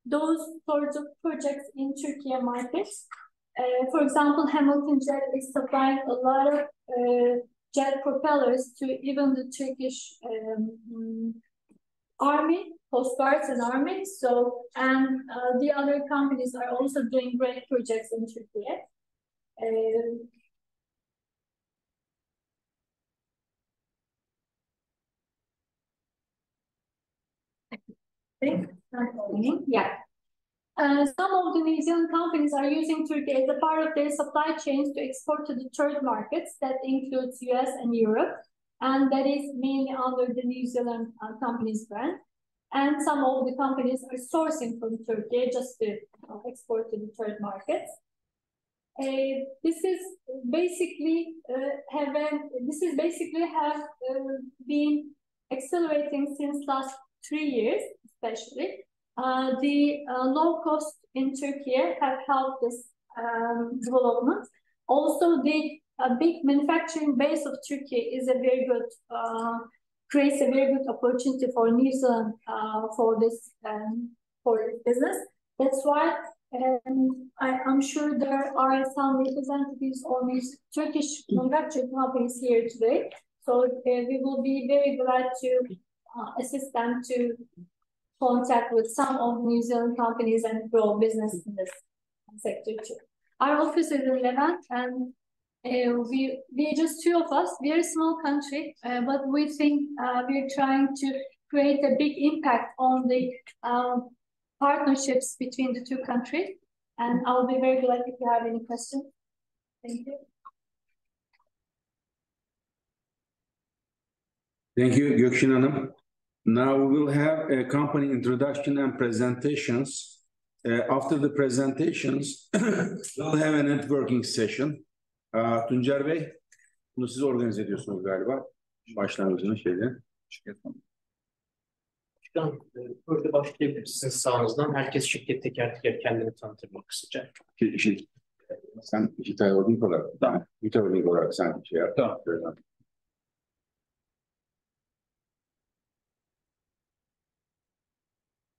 those sorts of projects in Turkey markets. For example, Hamilton Jet is supplying a lot of jet propellers to even the Turkish Army, Coast Guards and Army. So, and the other companies are also doing great projects in Turkey. Yeah. Some of the New Zealand companies are using Turkey as a part of their supply chains to export to the third markets that includes US and Europe, and that is mainly under the New Zealand companies brand. And some of the companies are sourcing from Turkey just to export to the third markets. This is basically have been accelerating since last 3 years, especially. The low cost in Turkey have helped this development. Also, the big manufacturing base of Turkey is a very good, creates a very good opportunity for New Zealand for this business. That's why I'm sure there are some representatives of these Turkish manufacturing companies here today. So we will be very glad to assist them to contact with some of New Zealand companies and grow business in this sector too. Our office is in Levant, and we just two of us. We are a small country, but we think we're trying to create a big impact on the partnerships between the two countries. And I'll be very glad if you have any questions. Thank you. Thank you, Gökşin Hanım. Now we will have a company introduction and presentations. After the presentations, we'll have a networking session. Tuncer Bey, bunu siz organize ediyorsunuz galiba. Başlangıcını şeyde. Başkan, böyle başlayabilirsiniz sağınızdan. Herkes şirket teker teker kendini tanıtır kısaca. Sen Hitay Holding olarak, tamam. Hitay Holding olarak sen şey yap. Tamam.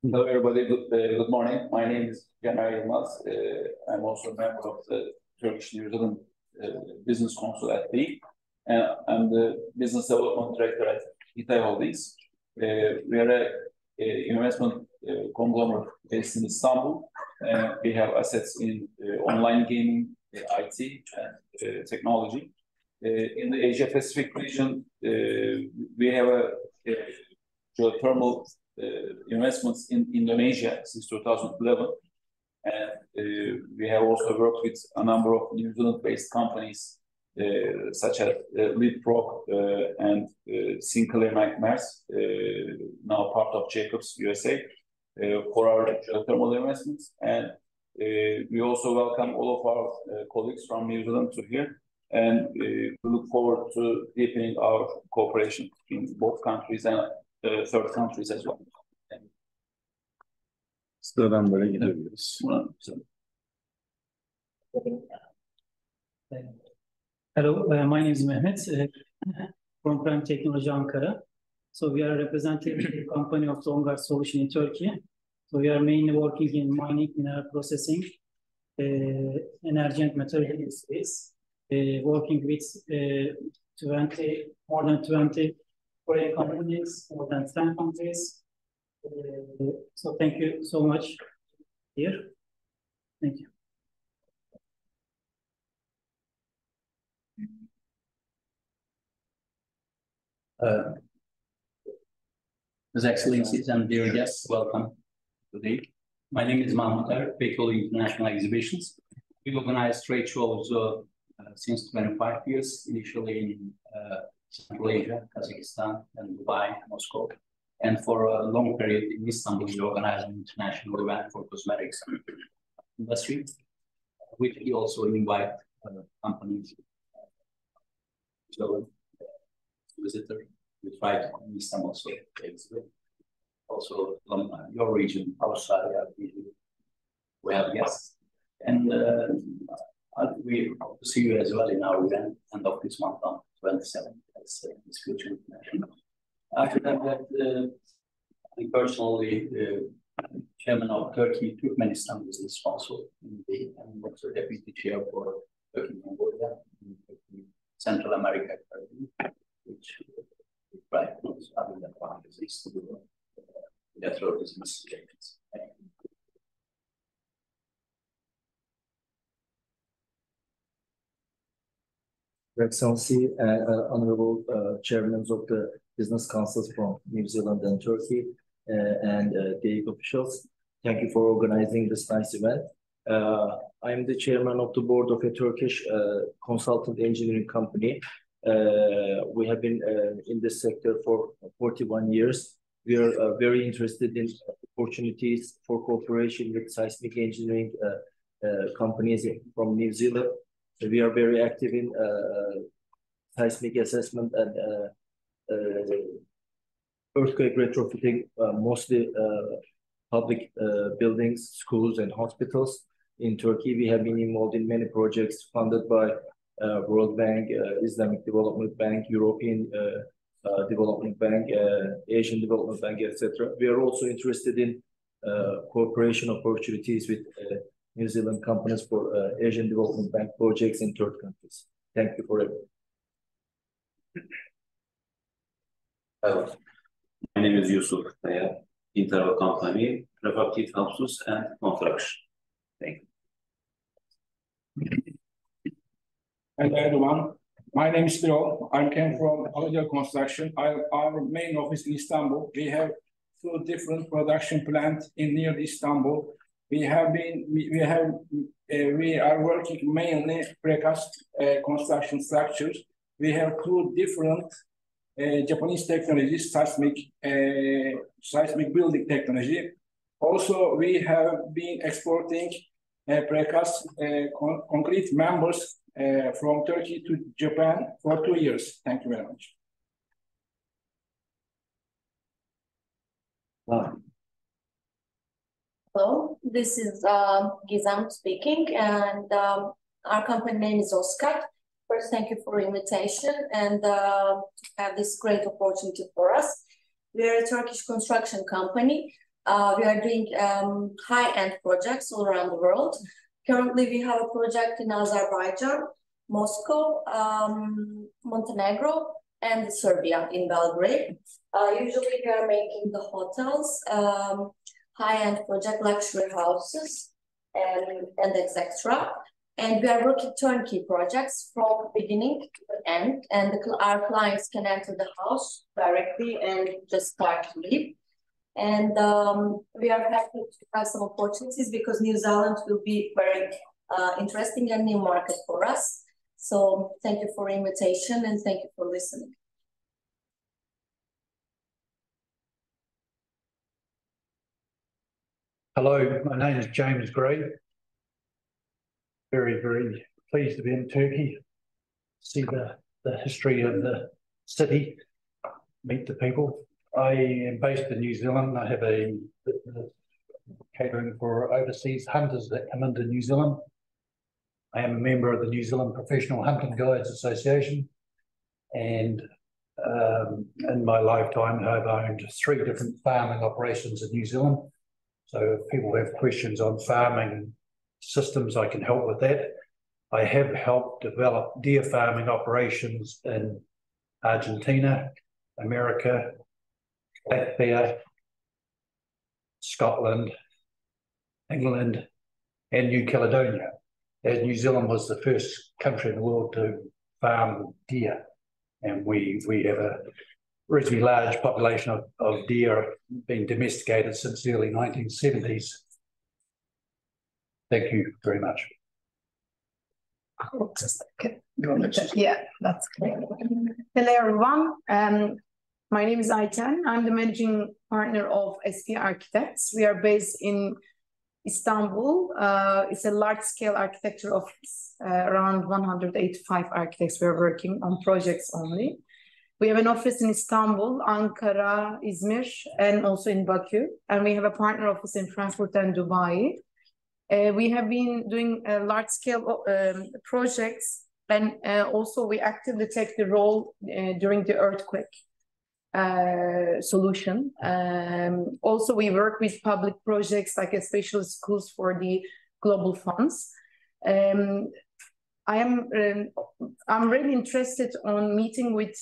Hello, everybody. Good morning. My name is Caner Yılmaz. I'm also a member of the Turkish-New Zealand Business Council at DEİK, and I'm the Business Development Director at Hitay Holdings. We are a investment conglomerate based in Istanbul. We have assets in online gaming, IT, and technology. In the Asia-Pacific region, we have a geothermal investments in Indonesia since 2011, and we have also worked with a number of New Zealand-based companies such as Leapfrog and Sinclair, now part of Jacobs USA, for our geothermal investments. And we also welcome all of our colleagues from New Zealand to here, and we look forward to deepening our cooperation in both countries and third countries as well. Sıradan böyle gidebiliriz. Hello, my name is Mehmet from Prime Technology Ankara. So we are a representative company of the Onguard Solution in Turkey. So we are mainly working in mining, mineral processing, energy and material space, working with more than 20 foreign companies, more than 10 countries. So thank you so much here. Thank you. His Excellencies and dear guests, welcome today. My name is Mahmut Er, Petrol International Exhibitions. We organize trade shows since 25 years, initially in Central Asia, Kazakhstan, and Dubai, Moscow. And for a long period in Istanbul, we organize an international event for cosmetics industry, which we also invite companies to visit. We try to come in Istanbul, so also from your region, outside, we have guests. And we hope to see you as well in our event end of this month on 27th. That's this future international. After that, I personally Chairman of Turkey-Turkmenistan Business Council in DEİK, and also Deputy Chair for Turkey-New Central America, which right other than one is to do bilateral business relations. Your Excellency, honorable chairmen of the business councils from New Zealand and Turkey, and DEİK officials, thank you for organizing this nice event. I'm the chairman of the board of a Turkish consultant engineering company. We have been in this sector for 41 years. We are very interested in opportunities for cooperation with seismic engineering companies from New Zealand. We are very active in seismic assessment and earthquake retrofitting, mostly public buildings, schools, and hospitals. In Turkey, we have been involved in many projects funded by World Bank, Islamic Development Bank, European Development Bank, Asian Development Bank, etc. We are also interested in cooperation opportunities with New Zealand companies for Asian Development Bank projects in third countries. Thank you for everything. My name is Yusuf, Interval Company, Refactive Houses and Construction. Thank you. Hello everyone, my name is Birol. I came from Alıca Construction. Our main office in Istanbul. We have two different production plants in near Istanbul. We are working mainly precast construction structures. We have two different Japanese technologies, seismic building technology. Also, we have been exporting precast concrete members from Turkey to Japan for 2 years. Thank you very much. Wow. Hello, this is Gizem speaking, and our company name is Oscar. First, thank you for the invitation and have this great opportunity for us. We are a Turkish construction company. We are doing high-end projects all around the world. Currently, we have a project in Azerbaijan, Moscow, Montenegro, and Serbia in Belgrade. Usually, we are making the hotels, high-end project luxury houses, and etc. And we are working turnkey projects from beginning to end, and our clients can enter the house directly and just start to live. And we are happy to have some opportunities because New Zealand will be very interesting and new market for us. So thank you for the invitation and thank you for listening. Hello, my name is James Gray. Very, very pleased to be in Turkey, see the history of the city, meet the people. I am based in New Zealand. I have a business catering for overseas hunters that come into New Zealand. I am a member of the New Zealand Professional Hunting Guides Association, and in my lifetime I've owned 3 different farming operations in New Zealand. So if people have questions on farming systems, I can help with that. I have helped develop deer farming operations in Argentina, America, Latvia, Scotland, England, and New Caledonia, as New Zealand was the first country in the world to farm deer. And we have a reasonably large population of deer being domesticated since the early 1970s. Thank you very much. Yeah, that's great. Hello, everyone. My name is Ayten. I'm the managing partner of SP Architects. We are based in Istanbul. It's a large-scale architecture office. Around 185 architects we're working on projects only. We have an office in Istanbul, Ankara, Izmir, and also in Baku. And we have a partner office in Frankfurt and Dubai. We have been doing large-scale projects, and also we actively take the role during the earthquake. solution. Also, we work with public projects like special schools for the global funds. I'm really interested on meeting with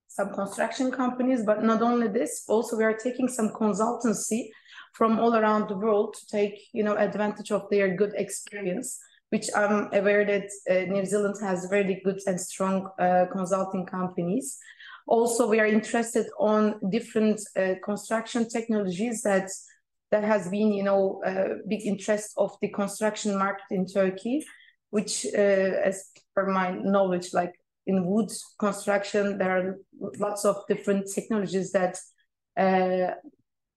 some construction companies, but not only this, also we are taking some consultancy from all around the world to take, advantage of their good experience, which I'm aware that New Zealand has very good and strong consulting companies. Also, we are interested on different construction technologies that has been, a big interest of the construction market in Turkey, which, as per my knowledge, like in wood construction, there are lots of different technologies that,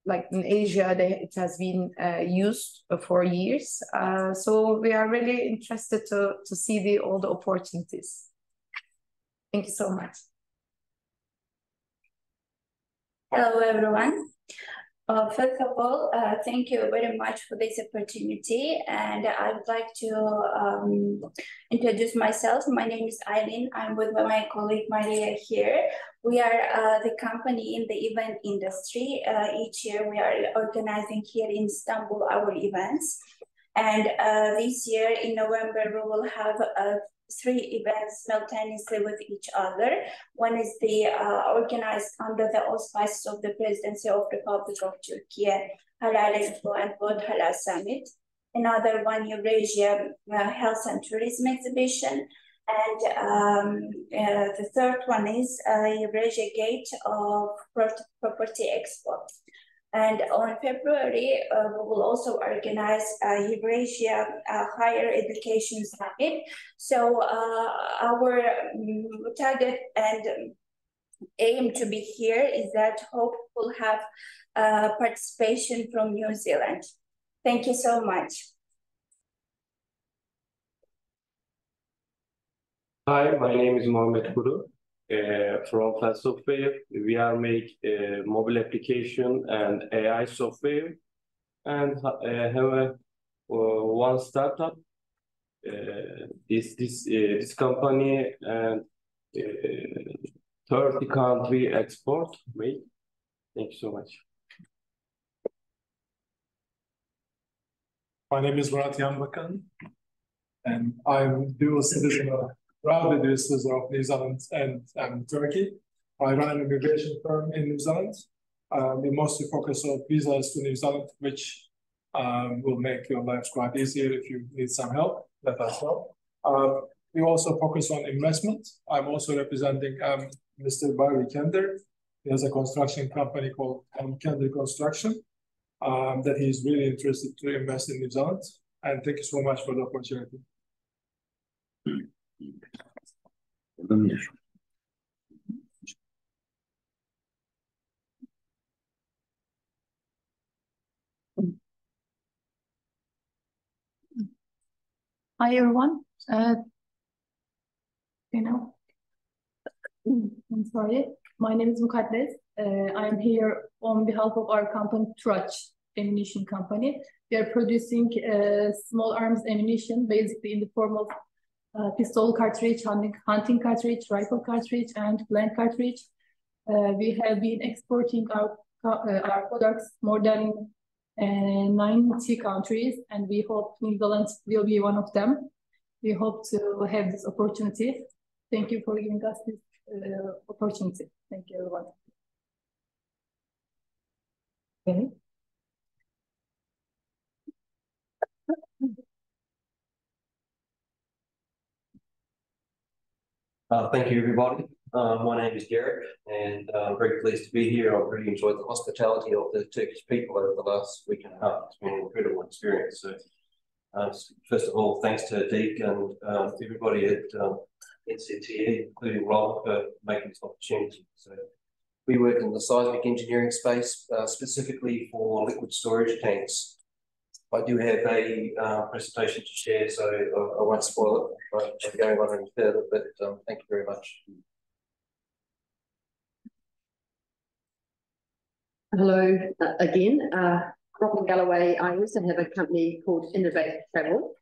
like in Asia, it has been used for years. So we are really interested to see all the opportunities. Thank you so much. Hello, everyone. First of all, thank you very much for this opportunity, and I would like to introduce myself. My name is Eileen. I'm with my colleague Maria here. We are the company in the event industry. Each year we are organizing here in Istanbul our events, and this year in November we will have 3 events simultaneously with each other. One is the organized under the auspices of the Presidency of the Republic of Turkey, Halal Expo and World Halal Summit. Another one, Eurasia Health and Tourism Exhibition. And the third one is Eurasia Gate of Property Expo. And on February, we will also organize Eurasia Higher Education Summit. So our target and aim to be here is that hope we'll have participation from New Zealand. Thank you so much. Hi, my name is Mohamed Kuru. From Fast Software, we are make mobile application and AI software, and have one startup. This company and 30 country export. Wait, thank you so much. My name is Murat Yanbakan, and I'm dual citizen of proud producers of New Zealand and Turkey. I run an immigration firm in New Zealand. We mostly focus on visas to New Zealand, which will make your life quite easier if you need some help. Let us know. We also focus on investment. I'm also representing Mr. Barry Kender. He has a construction company called Kender Construction that he's really interested to invest in New Zealand. And thank you so much for the opportunity. Hi everyone. I'm sorry. My name is Mukaddes. I am here on behalf of our company, Trach Ammunition Company. We are producing small arms ammunition, basically in the form of pistol cartridge, hunting cartridge, rifle cartridge, and blank cartridge. We have been exporting our products more than 90 countries, and we hope New Zealand will be one of them. We hope to have this opportunity. Thank you for giving us this opportunity. Thank you, everyone. Okay. Thank you, everybody. My name is Garrett, and I'm very pleased to be here. I've really enjoyed the hospitality of the Turkish people over the last week and a half. It's been an incredible experience. So, first of all, thanks to DEİK and everybody at NCTE, including Robyn, for making this opportunity. So, we work in the seismic engineering space, specifically for liquid storage tanks. I do have a presentation to share, so I won't spoil it by going on any further, but thank you very much. Hello again. Robyn Galloway. I also have a company called Innovative Travel.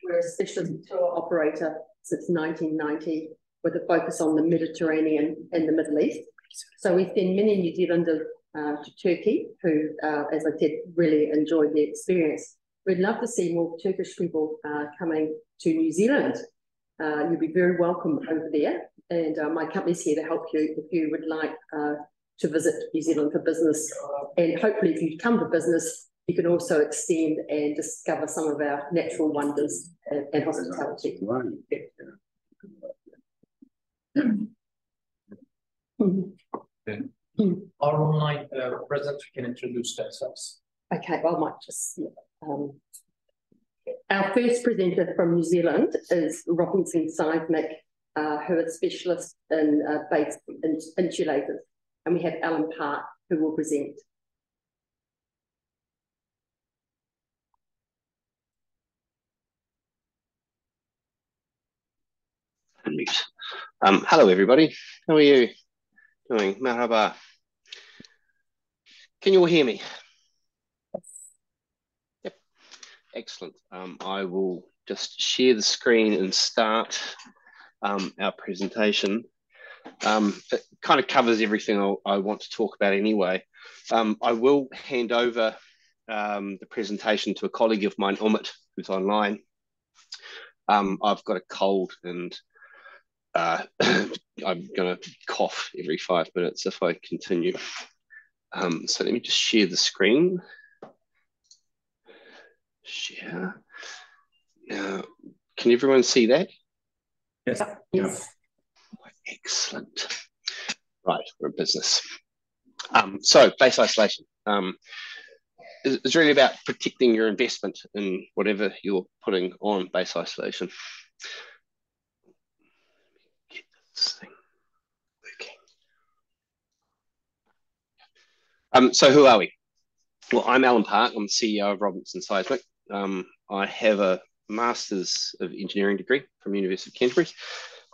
We're a specialist tour operator since 1990 with a focus on the Mediterranean and the Middle East. So we send many New Zealanders to Turkey who, as I said, really enjoyed the experience. We'd love to see more Turkish people coming to New Zealand. You'll be very welcome over there. And my company's here to help you if you would like to visit New Zealand for business. And hopefully if you come for business, you can also extend and discover some of our natural wonders and hospitality. Our online representative can introduce themselves. Okay, well, I might just... Our first presenter from New Zealand is Robyn Seismic, who is specialist in base insulators. And we have Alan Park, who will present. Hello, everybody. How are you doing? Merhaba. Can you all hear me? Yep. Excellent. I will just share the screen and start our presentation. It kind of covers everything I want to talk about anyway. I will hand over the presentation to a colleague of mine, Ömür, who's online. I've got a cold and I'm going to cough every 5 minutes if I continue. So let me just share the screen. Share. Now, can everyone see that? Yes. Yes. Excellent. Right, we're in business. So base isolation is really about protecting your investment in whatever you're putting on base isolation. Get this thing working. So who are we? Well, I'm Alan Park. I'm the CEO of Robyn Seismic. I have a Master's of Engineering degree from University of Canterbury.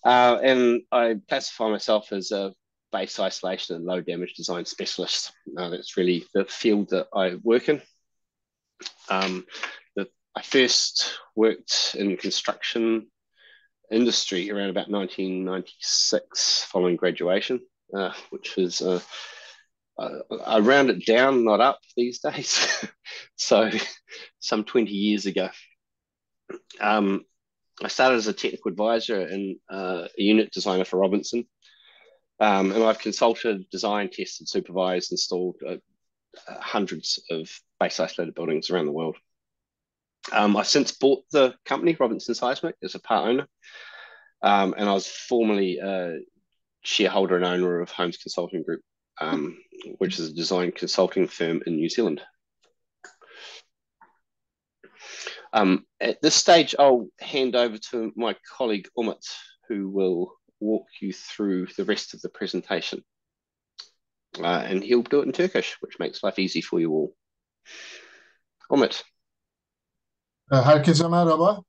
And I classify myself as a base isolation and low damage design specialist. That's really the field that I work in. I first worked in construction industry around about 1996 following graduation, which was, I round it down, not up these days. So some 20 years ago. I started as a technical advisor and a unit designer for Robinson. And I've consulted, designed, tested, supervised, installed hundreds of base isolated buildings around the world. I've since bought the company, Robyn Seismic, as a part owner. And I was formerly a shareholder and owner of Holmes Consulting Group, which is a design consulting firm in New Zealand. At this stage, I'll hand over to my colleague Ömür, who will walk you through the rest of the presentation. And he'll do it in Turkish, which makes life easy for you all. Ömür. Herkese merhaba.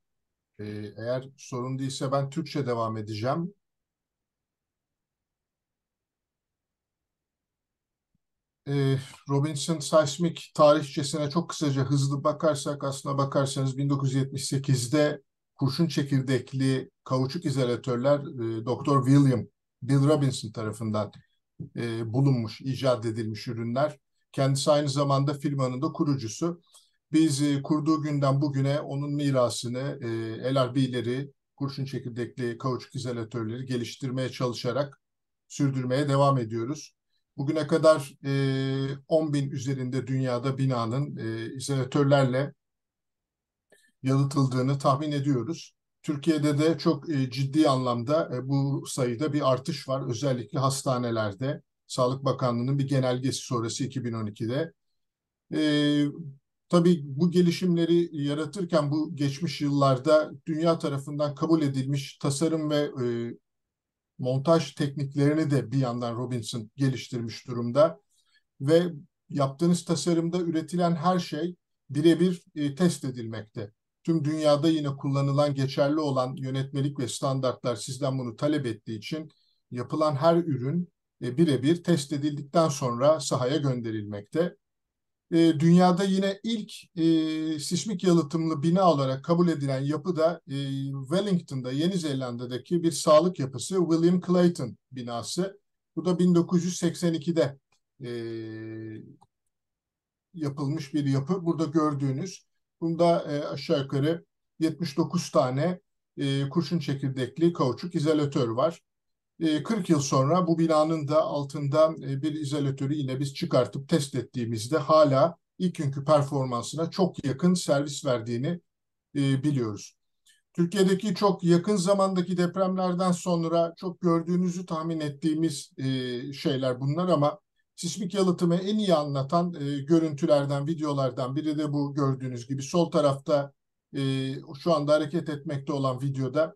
Eğer sorun değilse ben Türkçe devam edeceğim. Robyn Seismic tarihçesine çok kısaca hızlı bakarsak, aslına bakarsanız 1978'de kurşun çekirdekli kauçuk izolatörler Dr. Bill Robinson tarafından bulunmuş, icat edilmiş ürünler. Kendisi aynı zamanda firmanın da kurucusu. Biz kurduğu günden bugüne onun mirasını, LRB'leri, kurşun çekirdekli kauçuk izolatörleri geliştirmeye çalışarak sürdürmeye devam ediyoruz. Bugüne kadar 10.000 üzerinde dünyada binanın izolatörlerle yalıtıldığını tahmin ediyoruz. Türkiye'de de çok ciddi anlamda bu sayıda bir artış var. Özellikle hastanelerde. Sağlık Bakanlığı'nın bir genelgesi sonrası 2012'de. Tabii bu gelişimleri yaratırken bu geçmiş yıllarda dünya tarafından kabul edilmiş tasarım ve montaj tekniklerini de bir yandan Robinson geliştirmiş durumda. Ve yaptığınız tasarımda üretilen her şey birebir test edilmekte. Tüm dünyada yine kullanılan, geçerli olan yönetmelik ve standartlar sizden bunu talep ettiği için yapılan her ürün birebir test edildikten sonra sahaya gönderilmekte. Dünyada yine ilk sismik yalıtımlı bina olarak kabul edilen yapı da Wellington'da, Yeni Zelanda'daki bir sağlık yapısı William Clayton binası. Bu da 1982'de yapılmış bir yapı. Burada gördüğünüz, bunda aşağı yukarı 79 tane kurşun çekirdekli kauçuk izolatör var. 40 yıl sonra bu binanın da altında bir izolatörü yine biz çıkartıp test ettiğimizde hala ilk günkü performansına çok yakın servis verdiğini biliyoruz. Türkiye'deki çok yakın zamandaki depremlerden sonra çok gördüğünüzü tahmin ettiğimiz şeyler bunlar ama sismik yalıtımı en iyi anlatan görüntülerden, videolardan biri de bu gördüğünüz gibi. Sol tarafta şu anda hareket etmekte olan videoda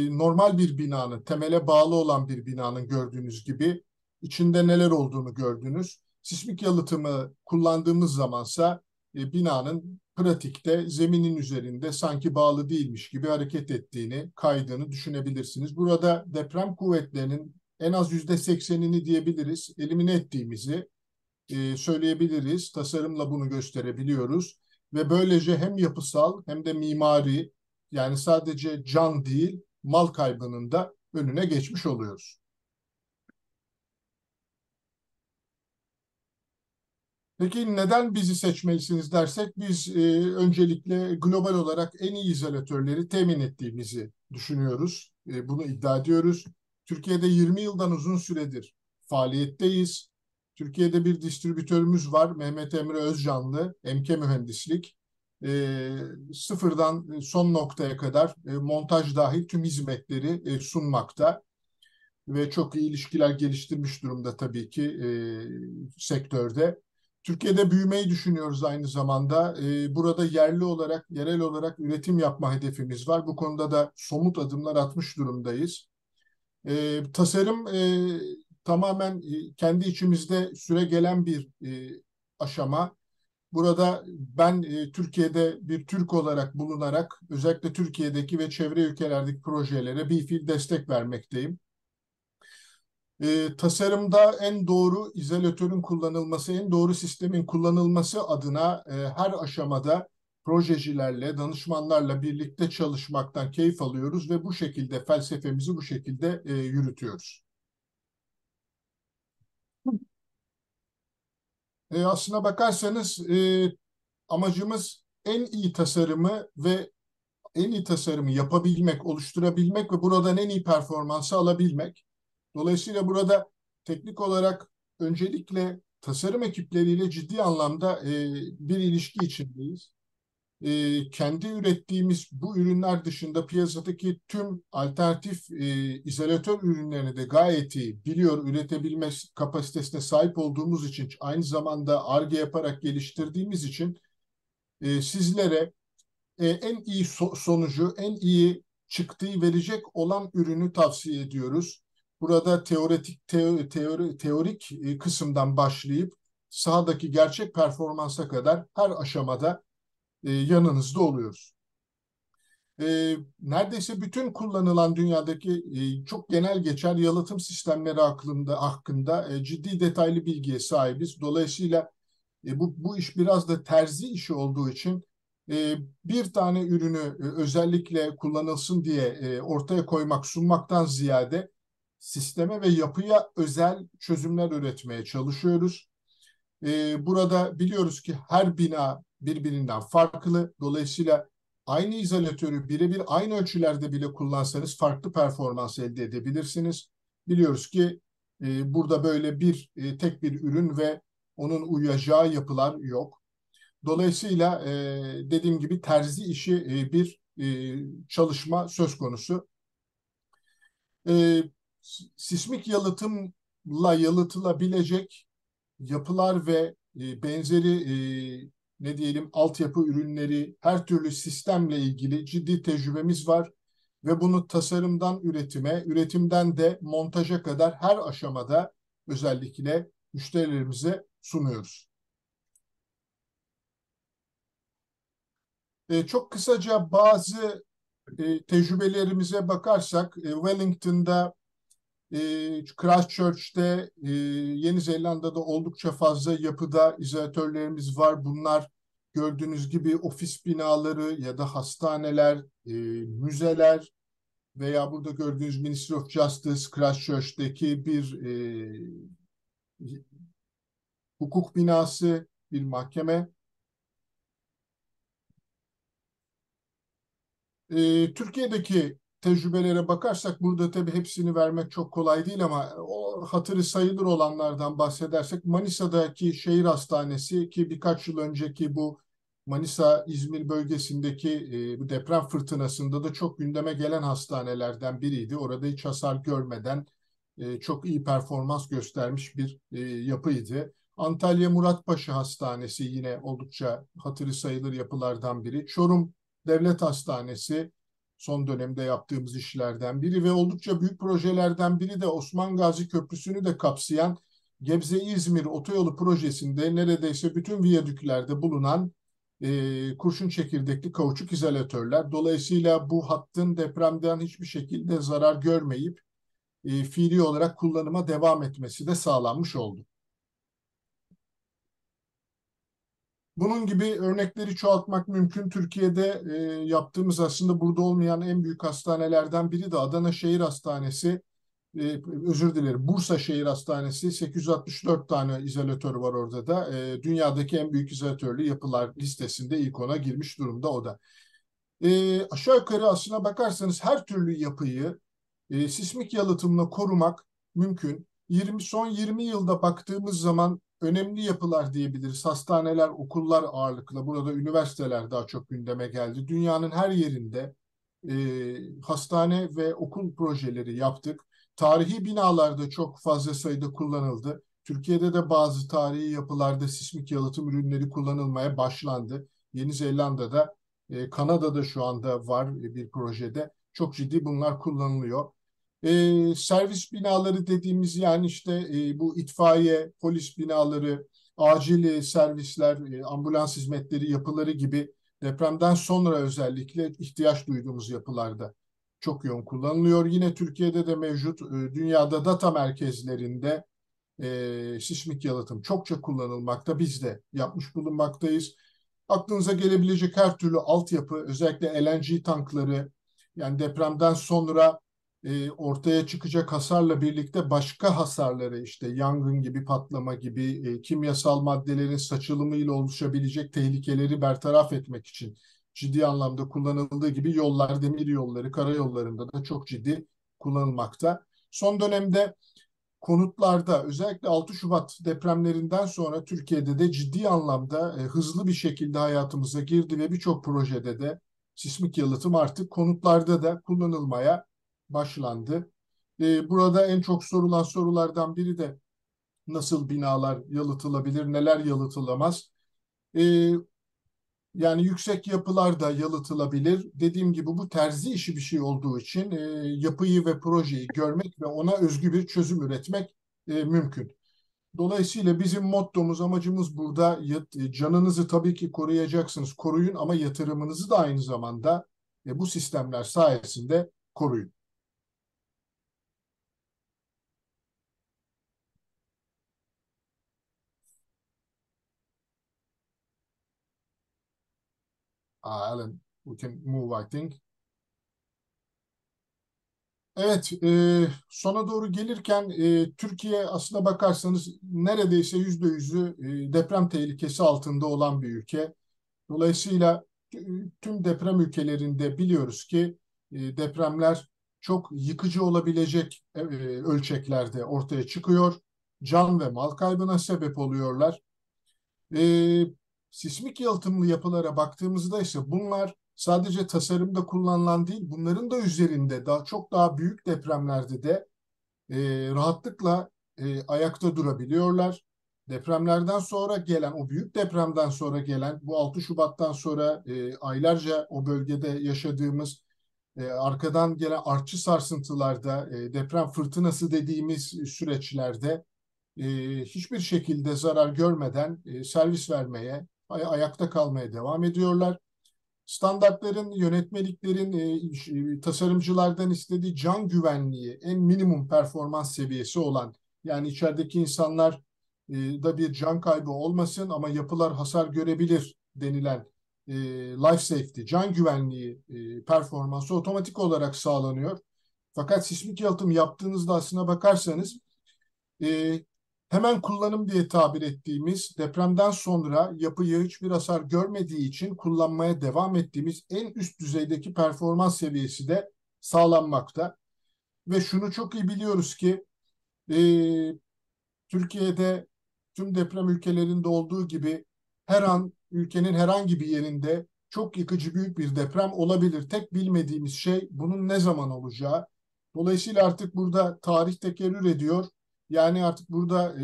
normal bir binanın, temele bağlı olan bir binanın gördüğünüz gibi içinde neler olduğunu gördünüz. Sismik yalıtımı kullandığımız zamansa binanın pratikte zeminin üzerinde sanki bağlı değilmiş gibi hareket ettiğini, kaydığını düşünebilirsiniz. Burada deprem kuvvetlerinin en az %80'ini diyebiliriz, elimine ettiğimizi söyleyebiliriz. Tasarımla bunu gösterebiliyoruz. Ve böylece hem yapısal hem de mimari, yani sadece can değil, mal kaybının da önüne geçmiş oluyoruz. Peki neden bizi seçmelisiniz dersek, biz öncelikle global olarak en iyi izolatörleri temin ettiğimizi düşünüyoruz. Bunu iddia ediyoruz. Türkiye'de 20 yıldan uzun süredir faaliyetteyiz. Türkiye'de bir distribütörümüz var, Mehmet Emre Özcanlı, MK Mühendislik. Sıfırdan son noktaya kadar montaj dahil tüm hizmetleri sunmakta ve çok iyi ilişkiler geliştirmiş durumda tabii ki sektörde. Türkiye'de büyümeyi düşünüyoruz aynı zamanda. Burada yerel olarak üretim yapma hedefimiz var. Bu konuda da somut adımlar atmış durumdayız. Tasarım tamamen kendi içimizde süregelen bir aşama. Burada ben Türkiye'de bir Türk olarak bulunarak özellikle Türkiye'deki ve çevre ülkelerdeki projelere bir fiil destek vermekteyim. Tasarımda en doğru izolatörün kullanılması, en doğru sistemin kullanılması adına her aşamada projecilerle, danışmanlarla birlikte çalışmaktan keyif alıyoruz ve bu şekilde felsefemizi bu şekilde yürütüyoruz. Aslına bakarsanız amacımız en iyi tasarımı yapabilmek, oluşturabilmek ve buradan en iyi performansı alabilmek. Dolayısıyla burada teknik olarak öncelikle tasarım ekipleriyle ciddi anlamda bir ilişki içindeyiz. Kendi ürettiğimiz bu ürünler dışında piyasadaki tüm alternatif izolatör ürünlerini de gayet iyi biliyor, üretebilme kapasitesine sahip olduğumuz için, aynı zamanda Ar-Ge yaparak geliştirdiğimiz için sizlere en iyi sonucu, en iyi çıktığı verecek olan ürünü tavsiye ediyoruz. Burada teorik kısımdan başlayıp sahadaki gerçek performansa kadar her aşamada yanınızda oluyoruz. Neredeyse bütün kullanılan dünyadaki çok genel geçer yalıtım sistemleri hakkında ciddi detaylı bilgiye sahibiz. Dolayısıyla bu iş biraz da terzi işi olduğu için bir tane ürünü özellikle kullanılsın diye ortaya koymak, sunmaktan ziyade sisteme ve yapıya özel çözümler üretmeye çalışıyoruz. Burada biliyoruz ki her bina birbirinden farklı. Dolayısıyla aynı izolatörü birebir aynı ölçülerde bile kullansanız farklı performans elde edebilirsiniz. Biliyoruz ki burada böyle tek bir ürün ve onun uyacağı yapılar yok. Dolayısıyla dediğim gibi terzi işi bir çalışma söz konusu. Sismik yalıtımla yalıtılabilecek yapılar ve benzeri altyapı ürünleri, her türlü sistemle ilgili ciddi tecrübemiz var ve bunu tasarımdan üretime, üretimden de montaja kadar her aşamada özellikle müşterilerimize sunuyoruz. Çok kısaca bazı tecrübelerimize bakarsak, Wellington'da, Christchurch'te, Yeni Zelanda'da oldukça fazla yapıda izolatörlerimiz var. Bunlar gördüğünüz gibi ofis binaları ya da hastaneler, müzeler, veya burada gördüğünüz Ministry of Justice, Christchurch'teki bir hukuk binası, bir mahkeme. Türkiye'deki tecrübelere bakarsak burada tabii hepsini vermek çok kolay değil ama o hatırı sayılır olanlardan bahsedersek Manisa'daki şehir hastanesi ki birkaç yıl önceki bu Manisa-İzmir bölgesindeki bu deprem fırtınasında da çok gündeme gelen hastanelerden biriydi. Orada hiç hasar görmeden çok iyi performans göstermiş bir yapıydı. Antalya Muratpaşa Hastanesi yine oldukça hatırı sayılır yapılardan biri. Çorum Devlet Hastanesi son dönemde yaptığımız işlerden biri ve oldukça büyük projelerden biri de Osman Gazi Köprüsü'nü de kapsayan Gebze-İzmir otoyolu projesinde neredeyse bütün viyadüklerde bulunan kurşun çekirdekli kauçuk izolatörler. Dolayısıyla bu hattın depremden hiçbir şekilde zarar görmeyip fiili olarak kullanıma devam etmesi de sağlanmış oldu. Bunun gibi örnekleri çoğaltmak mümkün. Türkiye'de yaptığımız aslında burada olmayan en büyük hastanelerden biri de Adana Şehir Hastanesi. Özür dilerim, Bursa Şehir Hastanesi 864 tane izolatör var orada da. Dünyadaki en büyük izolatörlü yapılar listesinde ilk ona girmiş durumda o da. Aşağı yukarı aslına bakarsanız her türlü yapıyı sismik yalıtımla korumak mümkün. Son 20 yılda baktığımız zaman önemli yapılar diyebiliriz. Hastaneler, okullar ağırlıkla. Burada üniversiteler daha çok gündeme geldi. Dünyanın her yerinde hastane ve okul projeleri yaptık. Tarihi binalarda çok fazla sayıda kullanıldı. Türkiye'de de bazı tarihi yapılarda sismik yalıtım ürünleri kullanılmaya başlandı. Yeni Zelanda'da, Kanada'da şu anda var bir projede. Çok ciddi bunlar kullanılıyor. Servis binaları dediğimiz yani işte bu itfaiye, polis binaları, acil servisler, ambulans hizmetleri yapıları gibi depremden sonra özellikle ihtiyaç duyduğumuz yapılarda çok yoğun kullanılıyor. Yine Türkiye'de de mevcut dünyada data merkezlerinde sismik yalıtım çokça kullanılmakta. Biz de yapmış bulunmaktayız. Aklınıza gelebilecek her türlü altyapı, özellikle LNG tankları, yani depremden sonra ortaya çıkacak hasarla birlikte başka hasarları işte yangın gibi, patlama gibi, kimyasal maddelerin saçılımıyla oluşabilecek tehlikeleri bertaraf etmek için ciddi anlamda kullanıldığı gibi yollar, demir yolları, karayollarında da çok ciddi kullanılmakta. Son dönemde konutlarda özellikle 6 Şubat depremlerinden sonra Türkiye'de de ciddi anlamda hızlı bir şekilde hayatımıza girdi ve birçok projede de sismik yalıtım artık konutlarda da kullanılmaya başlandı. Burada en çok sorulan sorulardan biri de nasıl binalar yalıtılabilir, neler yalıtılamaz? Yani yüksek yapılar da yalıtılabilir. Dediğim gibi bu terzi işi bir şey olduğu için yapıyı ve projeyi görmek ve ona özgü bir çözüm üretmek mümkün. Dolayısıyla bizim mottomuz, amacımız burada canınızı tabii ki koruyacaksınız, koruyun ama yatırımınızı da aynı zamanda bu sistemler sayesinde koruyun. Alan, we can move, I think. Evet, sona doğru gelirken Türkiye aslına bakarsanız neredeyse %100'ü deprem tehlikesi altında olan bir ülke. Dolayısıyla tüm deprem ülkelerinde biliyoruz ki depremler çok yıkıcı olabilecek ölçeklerde ortaya çıkıyor. Can ve mal kaybına sebep oluyorlar. Sismik yalıtımlı yapılara baktığımızda ise bunlar sadece tasarımda kullanılan değil, bunların da üzerinde çok daha büyük depremlerde de rahatlıkla ayakta durabiliyorlar. Depremlerden sonra gelen, o büyük depremden sonra gelen, bu 6 Şubat'tan sonra aylarca o bölgede yaşadığımız arkadan gelen artçı sarsıntılarda, deprem fırtınası dediğimiz süreçlerde hiçbir şekilde zarar görmeden servis vermeye, ayakta kalmaya devam ediyorlar. Standartların, yönetmeliklerin, tasarımcılardan istediği can güvenliği, en minimum performans seviyesi olan, yani içerideki insanlar da bir can kaybı olmasın ama yapılar hasar görebilir denilen life safety, can güvenliği performansı otomatik olarak sağlanıyor. Fakat sismik yalıtım yaptığınızda aslına bakarsanız hemen kullanım diye tabir ettiğimiz depremden sonra yapıyı hiçbir hasar görmediği için kullanmaya devam ettiğimiz en üst düzeydeki performans seviyesi de sağlanmakta. Ve şunu çok iyi biliyoruz ki Türkiye'de tüm deprem ülkelerinde olduğu gibi her an ülkenin herhangi bir yerinde çok yıkıcı büyük bir deprem olabilir. Tek bilmediğimiz şey bunun ne zaman olacağı. Dolayısıyla artık burada tarih tekerrür ediyor. Yani artık burada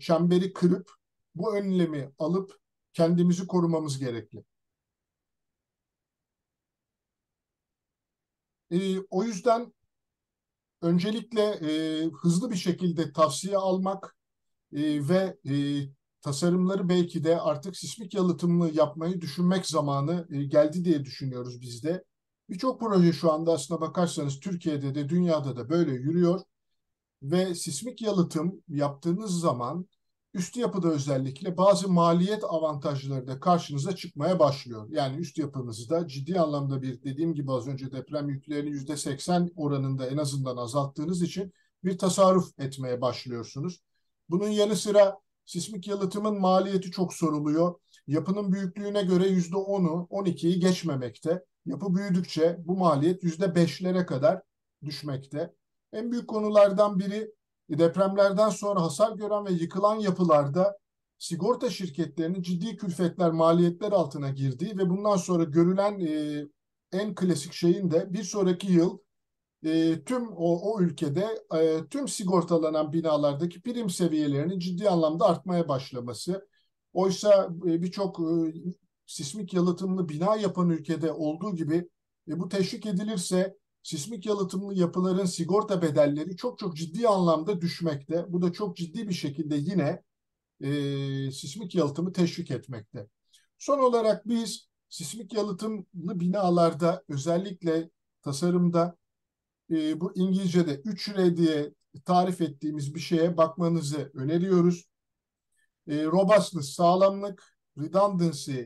çemberi kırıp bu önlemi alıp kendimizi korumamız gerekli. O yüzden öncelikle hızlı bir şekilde tavsiye almak ve tasarımları belki de artık sismik yalıtımlı yapmayı düşünmek zamanı geldi diye düşünüyoruz biz de. Birçok proje şu anda aslına bakarsanız Türkiye'de de dünyada da böyle yürüyor ve sismik yalıtım yaptığınız zaman üst yapıda özellikle bazı maliyet avantajları da karşınıza çıkmaya başlıyor. Yani üst yapınızda ciddi anlamda bir dediğim gibi az önce deprem yüklerini %80 oranında en azından azalttığınız için bir tasarruf etmeye başlıyorsunuz. Bunun yanı sıra sismik yalıtımın maliyeti çok soruluyor. Yapının büyüklüğüne göre %10'u, 12'yi geçmemekte. Yapı büyüdükçe bu maliyet %5'lere kadar düşmekte. En büyük konulardan biri depremlerden sonra hasar gören ve yıkılan yapılarda sigorta şirketlerinin ciddi külfetler, maliyetler altına girdiği ve bundan sonra görülen en klasik şeyin de bir sonraki yıl tüm o ülkede tüm sigortalanan binalardaki prim seviyelerinin ciddi anlamda artmaya başlaması. Oysa birçok sismik yalıtımlı bina yapan ülkede olduğu gibi bu teşvik edilirse sismik yalıtımlı yapıların sigorta bedelleri çok çok ciddi anlamda düşmekte. Bu da çok ciddi bir şekilde yine sismik yalıtımı teşvik etmekte. Son olarak biz sismik yalıtımlı binalarda özellikle tasarımda bu İngilizce'de 3R diye tarif ettiğimiz bir şeye bakmanızı öneriyoruz. Robustness, sağlamlık, redundancy,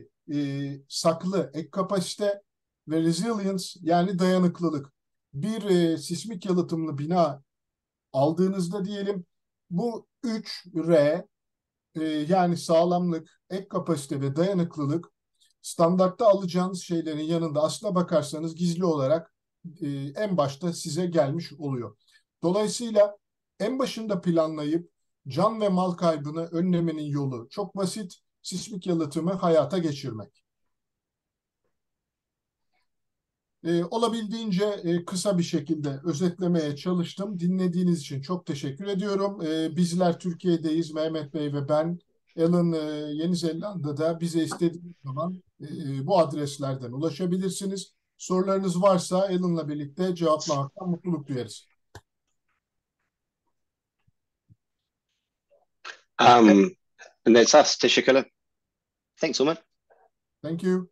saklı, ek kapasite ve resilience yani dayanıklılık. Bir sismik yalıtımlı bina aldığınızda diyelim bu 3R yani sağlamlık, ek kapasite ve dayanıklılık standartta alacağınız şeylerin yanında aslına bakarsanız gizli olarak en başta size gelmiş oluyor. Dolayısıyla en başında planlayıp can ve mal kaybını önlemenin yolu çok basit. Sismik yalıtımı hayata geçirmek. Olabildiğince kısa bir şekilde özetlemeye çalıştım. Dinlediğiniz için çok teşekkür ediyorum. Bizler Türkiye'deyiz. Mehmet Bey ve ben. Alan Yeni Zelanda'da bize istediğiniz zaman bu adreslerden ulaşabilirsiniz. Sorularınız varsa Alan'la birlikte cevaplamaktan mutluluk duyarız. And that's us. Teşekkürler. Thanks, Ömür. Thank you.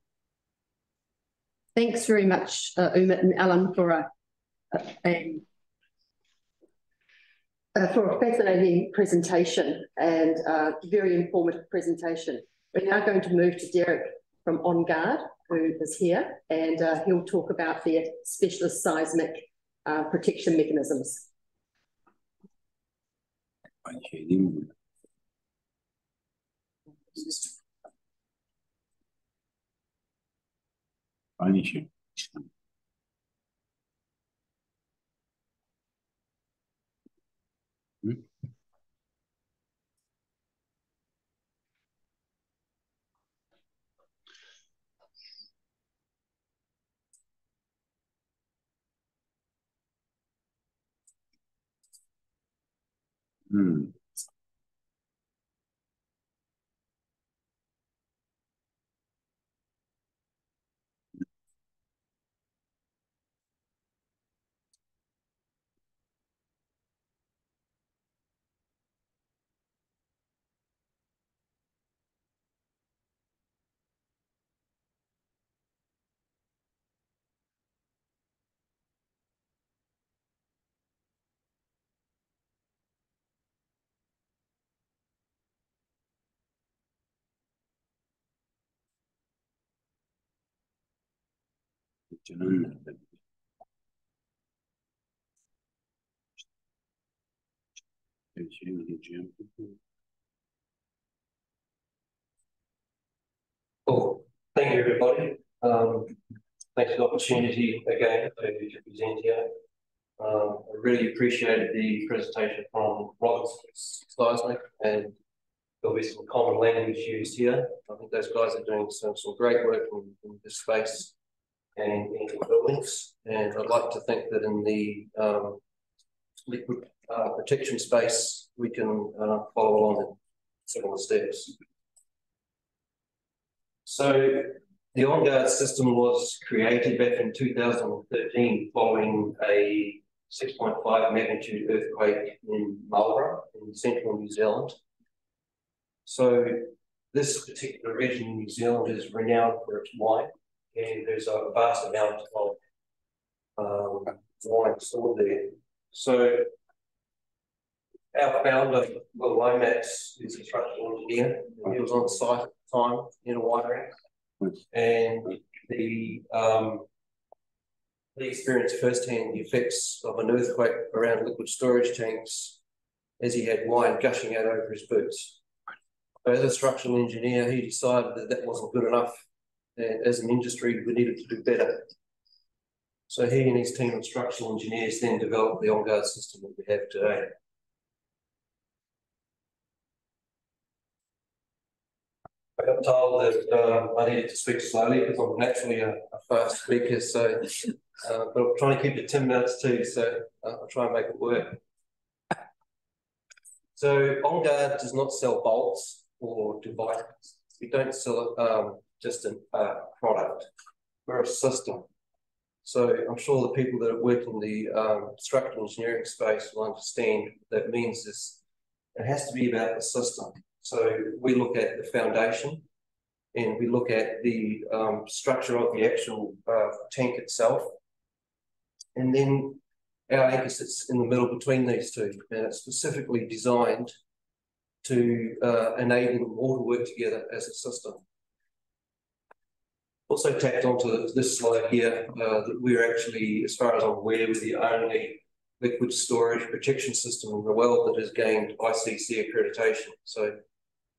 Thanks very much, Ömür and Alan, for a fascinating presentation and very informative presentation. We're now going to move to Derek from On Guard, who is here, and he'll talk about their specialist seismic protection mechanisms. Aynı şey değil mi? Aynı şey. Hı? Hmm. Cool. Thank you, everybody. Thanks for the opportunity again to present here. I really appreciated the presentation from Robyn and there'll be some common language used here. I think those guys are doing some great work in this space and in buildings. And I'd like to think that in the liquid protection space, we can follow along in similar steps. So the OnGuard system was created back in 2013 following a 6.5 magnitude earthquake in Marlborough in central New Zealand. So this particular region in New Zealand is renowned for its wine, and there's a vast amount of wine stored there. So our founder, Will Lomax, is a structural engineer, and he was on site at the time in a winery, and he experienced firsthand the effects of an earthquake around liquid storage tanks as he had wine gushing out over his boots. So as a structural engineer, he decided that that wasn't good enough, and as an industry, we needed to do better. So he and his team of structural engineers then developed the OnGuard system that we have today. I got told that I needed to speak slowly because I'm naturally a fast speaker, so but I'm trying to keep it 10 minutes too, so I'll try and make it work. So OnGuard does not sell bolts or devices. We don't sell just a product. We're a system. So I'm sure the people that work in the structural engineering space will understand what that means is it has to be about the system. So we look at the foundation and we look at the structure of the actual tank itself. And then our anchor sits in the middle between these two, and it's specifically designed to enable them all to work together as a system. Also tacked onto this slide here that we're actually, as far as I'm aware, we're the only liquid storage protection system in the world that has gained ICC accreditation. So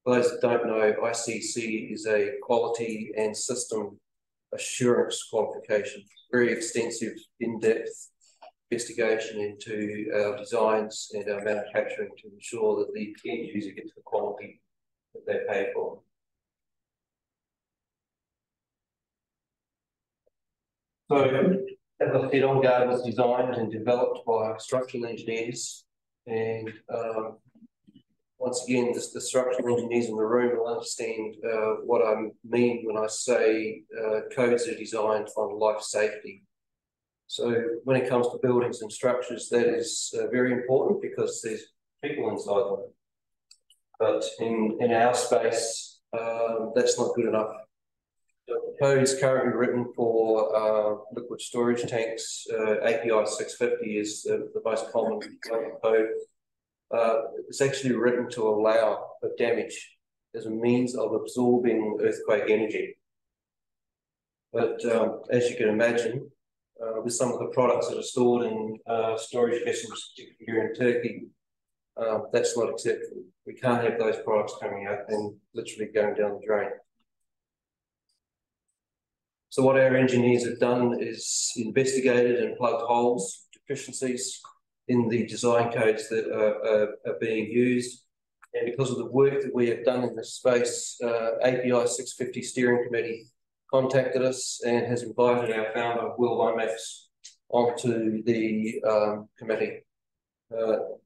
for those that don't know, ICC is a quality and system assurance qualification, very extensive, in-depth investigation into our designs and our manufacturing to ensure that the end user gets the quality that they pay for. So, as I said, OnGuard was designed and developed by structural engineers, and once again, the structural engineers in the room will understand what I mean when I say codes are designed on life safety. So when it comes to buildings and structures, that is very important because there's people inside them. But in our space, that's not good enough. The code is currently written for liquid storage tanks. API 650 is the most common code. It's actually written to allow for damage as a means of absorbing earthquake energy. But as you can imagine, with some of the products that are stored in storage vessels here in Turkey, that's not acceptable. We can't have those products coming out and literally going down the drain. So what our engineers have done is investigated and plugged holes, deficiencies in the design codes that are being used. And because of the work that we have done in this space, API 650 Steering Committee contacted us and has invited our founder, Will Lomax, onto the committee.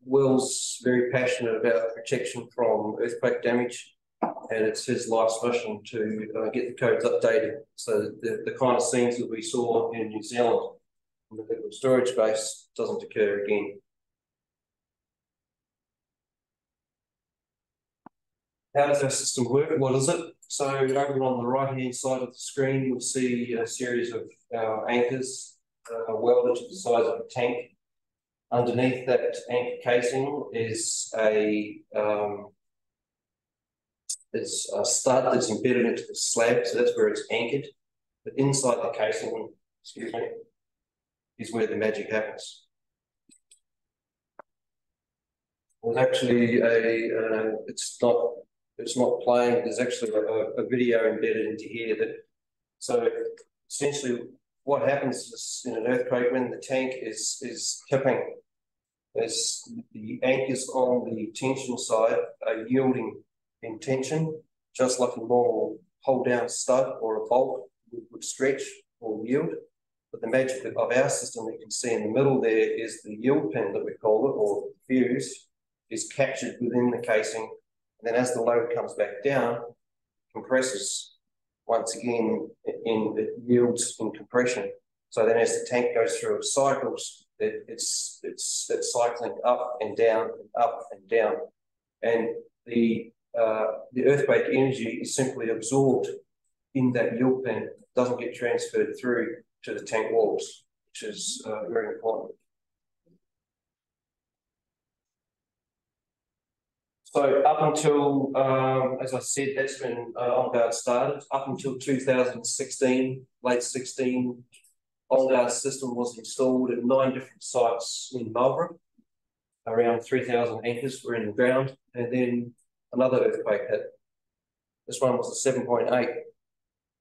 Will's very passionate about protection from earthquake damage, and it's his life's mission to get the codes updated so that the kind of scenes that we saw in New Zealand in the liquid storage space doesn't occur again. How does our system work? What is it? So over on the right-hand side of the screen, you'll see a series of our anchors welded to the size of a tank. Underneath that anchor casing is a stud that's embedded into the slab, so that's where it's anchored. But inside the casing excuse me, is where the magic happens. There's actually it's not playing. There's actually a video embedded into here so essentially what happens is in an earthquake when the tank is tipping, as the anchors on the tension side are yielding in tension, just like a normal hold down stud or a bolt would stretch or yield. But the magic of our system that you can see in the middle there is the yield pin that we call it, or fuse, is captured within the casing. And then as the load comes back down, compresses once again, it yields in compression. So then as the tank goes through its cycles, it's cycling up and down and up and down. And the earthquake energy is simply absorbed in that yield pin, doesn't get transferred through to the tank walls, which is very important. So up until, as I said, that's when On Guard started. Up until 2016, late 16, On Guard system was installed at 9 different sites in Marlborough. Around 3,000 anchors were in the ground, and then another earthquake hit. This one was a 7.8. I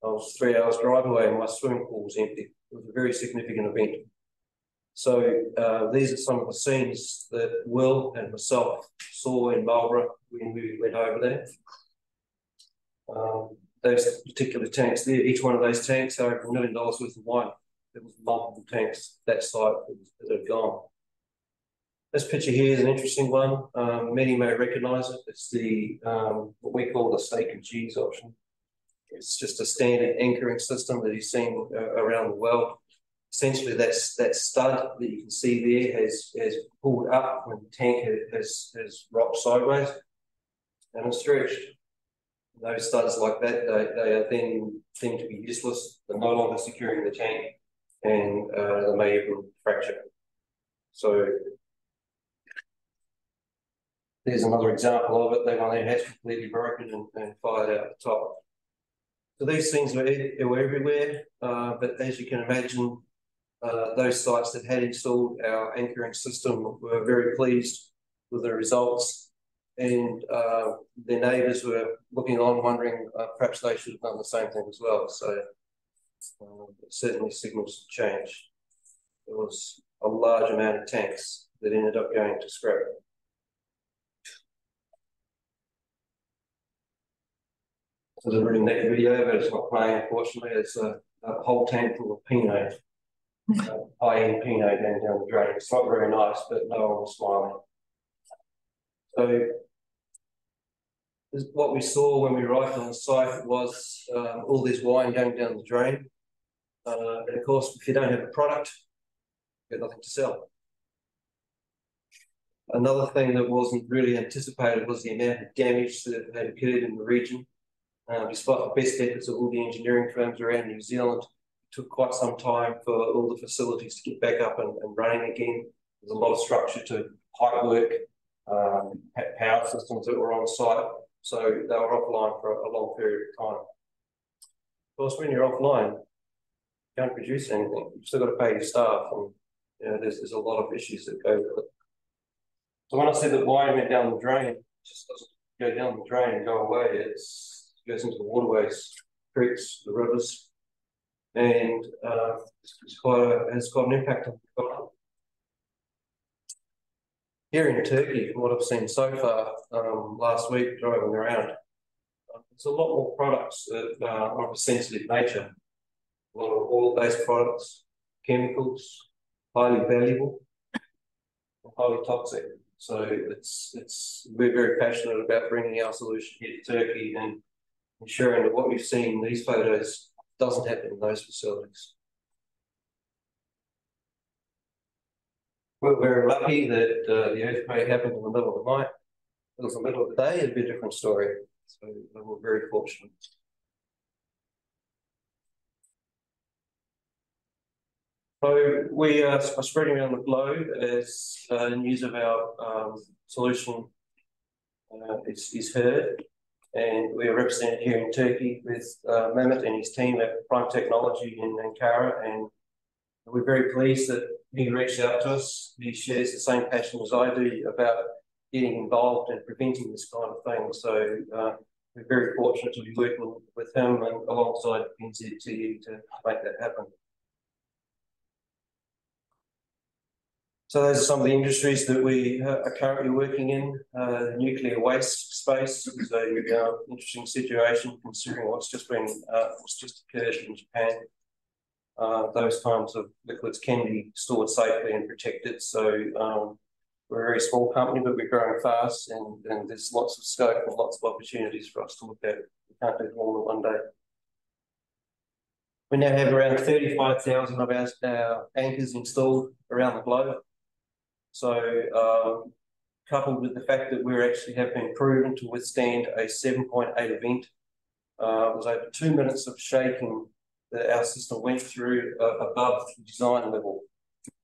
was 3 hours drive away and my swimming pool was empty. It was a very significant event. So these are some of the scenes that Will and myself saw in Marlborough when we went over there. Those particular tanks there, each one of those tanks are over $1 million worth of wine. There was multiple tanks that site that had gone. This picture here is an interesting one. Many may recognise it. It's the what we call the steak and cheese option. It's just a standard anchoring system that you've seen around the world. Essentially, that stud that you can see there has pulled up when the tank has rocked sideways and it's stretched. Those studs like that, they are then deemed to be useless. They're no longer securing the tank, and they may even fracture. So there's another example of it. That one there has completely broken and fired out the top. So these things were everywhere, but as you can imagine, those sites that had installed our anchoring system were very pleased with the results, and their neighbours were looking on wondering perhaps they should have done the same thing as well. So it certainly signals change. There was a large amount of tanks that ended up going to scrap. This is a really neat video, but it's not playing, unfortunately. It's a whole tank full of Pinot. High-end Pinot going down the drain. It's not very nice, but no one was smiling. So what we saw when we arrived on the site was all this wine going down the drain. And of course, if you don't have a product, you've got nothing to sell. Another thing that wasn't really anticipated was the amount of damage that had occurred in the region. Despite the best efforts of all the engineering firms around New Zealand, took quite some time for all the facilities to get back up and running again. There's a lot of structure to pipe work, power systems that were on site, so they were offline for a long period of time. Of course, when you're offline, you don't produce anything. You've still got to pay your staff, and you know, there's a lot of issues that go with it. So when I said that wine went down the drain, it just doesn't go down the drain and go away. It goes into the waterways, creeks, the rivers, and has got an impact on the economy. Here in Turkey, from what I've seen so far, last week driving around, there's a lot more products that are of a sensitive nature. A lot of oil-based products, chemicals, highly valuable, and highly toxic. So we're very passionate about bringing our solution here to Turkey and ensuring that what we've seen in these photos doesn't happen in those facilities. We're very lucky that the earthquake happened in the middle of the night. If it was in the middle of the day, it'd be a different story. So we're very fortunate. So we are spreading around the globe as news of our solution is heard. And we are represented here in Turkey with Mehmet and his team at Prime Technology in Ankara, and We're very pleased that he reached out to us. He shares the same passion as I do about getting involved and preventing this kind of thing. So we're very fortunate to be working with him and alongside NZTE to make that happen. So those are some of the industries that we are currently working in. The nuclear waste space is an interesting situation considering what's just occurred in Japan. Those kinds of liquids can be stored safely and protected. So we're a very small company, but we're growing fast, and there's lots of scope and lots of opportunities for us to look at. We can't do it all in one day. We now have around 35,000 of our anchors installed around the globe. So coupled with the fact that we actually have been proven to withstand a 7.8 event, it was over 2 minutes of shaking that our system went through above the design level.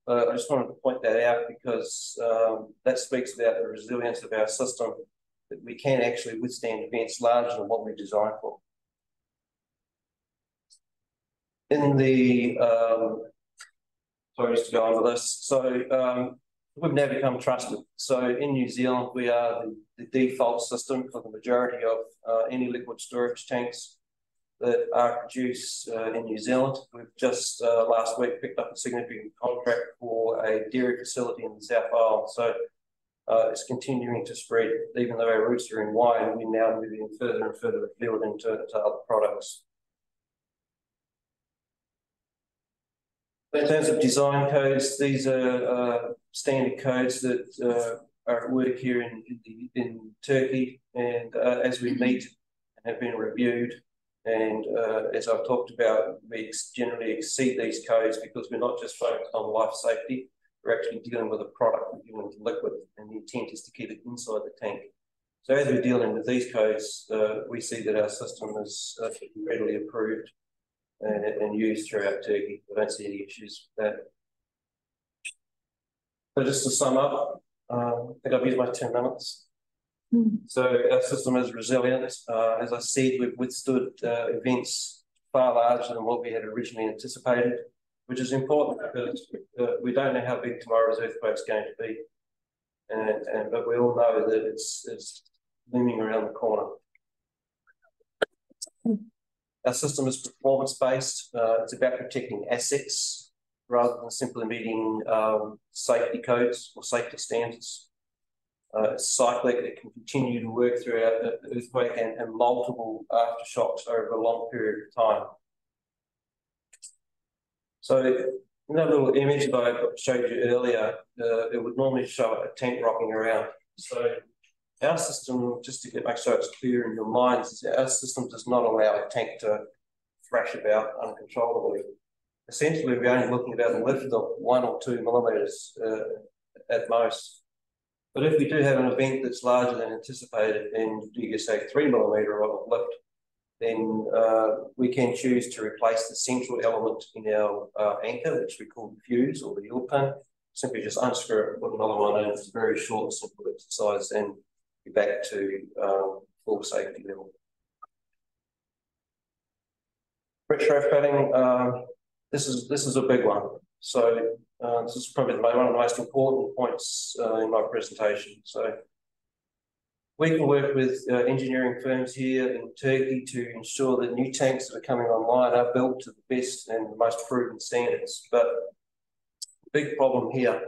I just wanted to point that out because that speaks about the resilience of our system, that we can actually withstand events larger than what we designed for. In the, sorry, just to go on with this. So we've now become trusted. So in New Zealand, we are the default system for the majority of any liquid storage tanks that are produced in New Zealand. We've just last week picked up a significant contract for a dairy facility in the South Island. So it's continuing to spread. Even though our roots are in wine, we're now moving further and further afield into other products. In terms of design codes, these are standard codes that are at work here in Turkey, and as we meet and have been reviewed, and as I've talked about, we generally exceed these codes because we're not just focused on life safety, we're actually dealing with a product, we're dealing with liquid, and the intent is to keep it inside the tank. So as we're dealing with these codes, we see that our system is readily approved and used throughout Turkey. I don't see any issues with that. So just to sum up, I think I've used my 10 minutes. So our system is resilient. As I said, we've withstood events far larger than what we had originally anticipated, which is important because we don't know how big tomorrow's earthquake is going to be. But we all know that it's looming around the corner. Our system is performance-based. It's about protecting assets rather than simply meeting safety codes or safety standards. It's cyclic. It can continue to work throughout the earthquake and multiple aftershocks over a long period of time. So in that little image that I showed you earlier, it would normally show a tank rocking around. So our system, just to make sure it's clear in your minds, our system does not allow a tank to thrash about uncontrollably. Essentially, we're only looking at a lift of 1 or 2 millimeters at most. But if we do have an event that's larger than anticipated, and you could say 3 millimeter of lift, then we can choose to replace the central element in our anchor, which we call the fuse or the yield pin. Simply just unscrew it, put another one in. It's a very short, simple exercise, and you're back to full safety level. Retrofitting, this is a big one. So this is probably one of the most important points in my presentation. So we can work with engineering firms here in Turkey to ensure that new tanks that are coming online are built to the best and the most proven standards. But the big problem here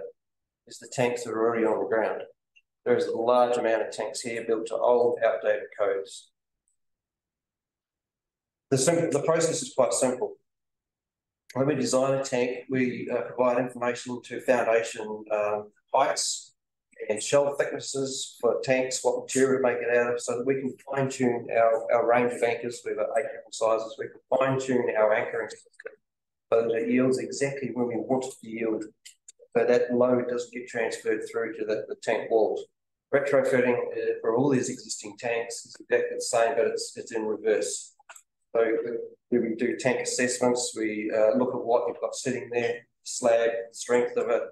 is the tanks that are already on the ground. There is a large amount of tanks here built to old, outdated codes. The process is quite simple. When we design a tank, we provide information to foundation heights and shell thicknesses for tanks, what material to make it out of, so that we can fine-tune our range of anchors. We have 8 different sizes. We can fine-tune our anchoring system so that it yields exactly when we want it to yield, so that load doesn't get transferred through to the tank walls. Retrofitting for all these existing tanks is exactly the same, but it's in reverse. So we do tank assessments, we look at what you've got sitting there, slag, the strength of it,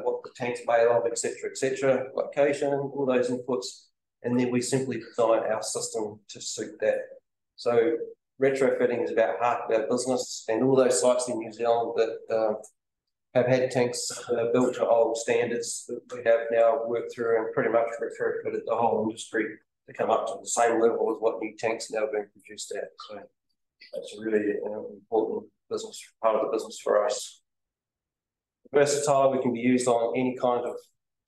what the tank's made of, etc., location, all those inputs, and then we simply design our system to suit that. So retrofitting is about half of our business, and all those sites in New Zealand that have had tanks built to old standards that we have now worked through and pretty much retrofitted the whole industry to come up to the same level as what new tanks are now being produced at. So that's a really important business, part of the business for us. Versatile, we can be used on any kind of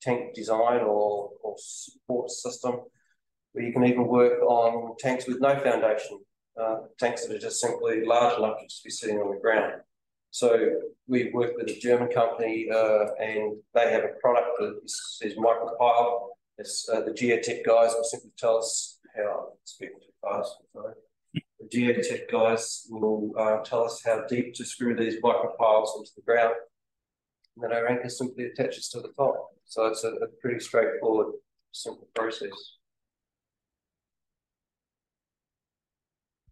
tank design or support system. We can even work on tanks with no foundation, tanks that are just simply large enough to just be sitting on the ground. So we work with a German company and they have a product that says micropile. It's the geotech guys will simply tell us how, speaking too fast, sorry. The geotech guys will tell us how deep to screw these micropiles into the ground. And then our anchor simply attaches to the top. So it's a pretty straightforward, simple process.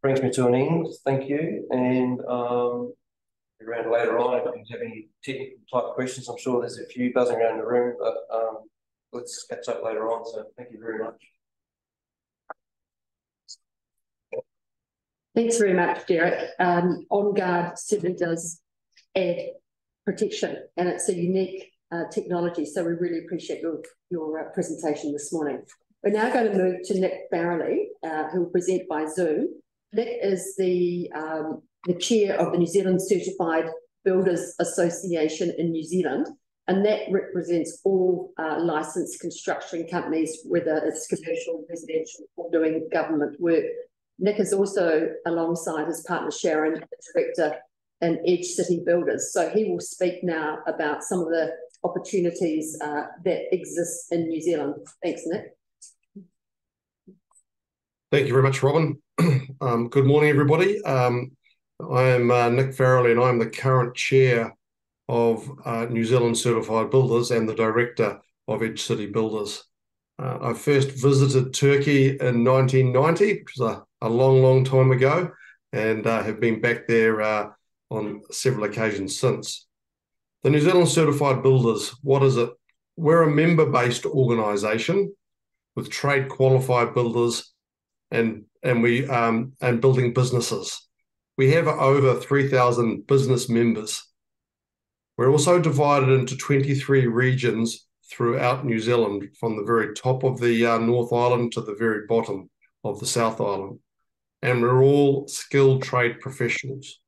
Brings me to an end, thank you. And around later on, if you have any technical type questions, I'm sure there's a few buzzing around the room, but let's catch up later on. So thank you very much. Thanks very much, Derek. On Guard certainly does add protection, and it's a unique technology, so we really appreciate your presentation this morning. We're now going to move to Nick Farrelly, who will present by Zoom. Nick is the chair of the New Zealand Certified Builders Association in New Zealand, and that represents all licensed construction companies, whether it's commercial, residential, or doing government work. Nick is also, alongside his partner Sharon, the director in Edge City Builders. So he will speak now about some of the opportunities that exist in New Zealand. Thanks, Nick. Thank you very much, Robyn. Good morning, everybody. I'm Nick Farrelly, and I'm the current chair of New Zealand Certified Builders and the director of Edge City Builders. I first visited Turkey in 1990, which was a long, long time ago, and have been back there on several occasions since. The New Zealand Certified Builders, what is it? We're a member-based organisation with trade qualified builders and building businesses. We have over 3,000 business members. We're also divided into 23 regions throughout New Zealand, from the very top of the North Island to the very bottom of the South Island. And we're all skilled trade professionals.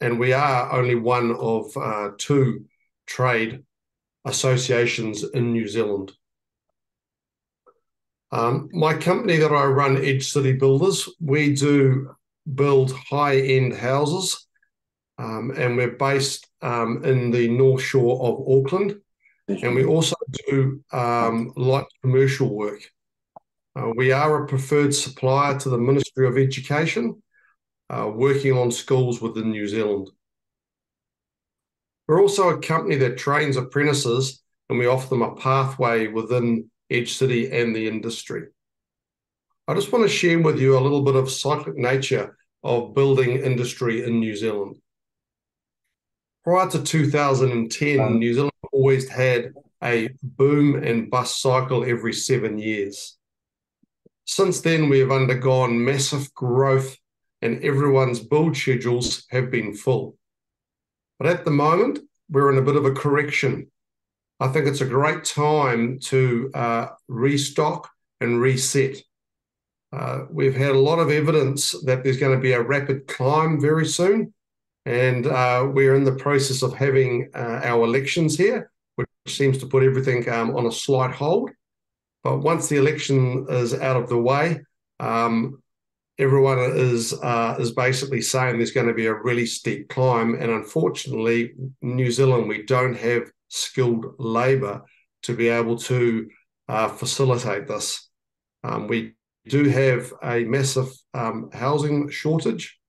And we are only one of two trade associations in New Zealand. My company that I run, Edge City Builders, we do build high-end houses, and we're based in the North Shore of Auckland, and we also do light commercial work. We are a preferred supplier to the Ministry of Education, working on schools within New Zealand. We're also a company that trains apprentices, and we offer them a pathway within Edge City and the industry. I just want to share with you a little bit of cyclic nature of building industry in New Zealand. Prior to 2010, New Zealand always had a boom and bust cycle every 7 years. Since then, we have undergone massive growth and everyone's build schedules have been full. But at the moment, we're in a bit of a correction. I think it's a great time to restock and reset. We've had a lot of evidence that there's going to be a rapid climb very soon, and we're in the process of having our elections here, which seems to put everything on a slight hold. But once the election is out of the way, everyone is basically saying there's going to be a really steep climb, and unfortunately, New Zealand, we don't have skilled labour to be able to facilitate this. We do have a massive housing shortage.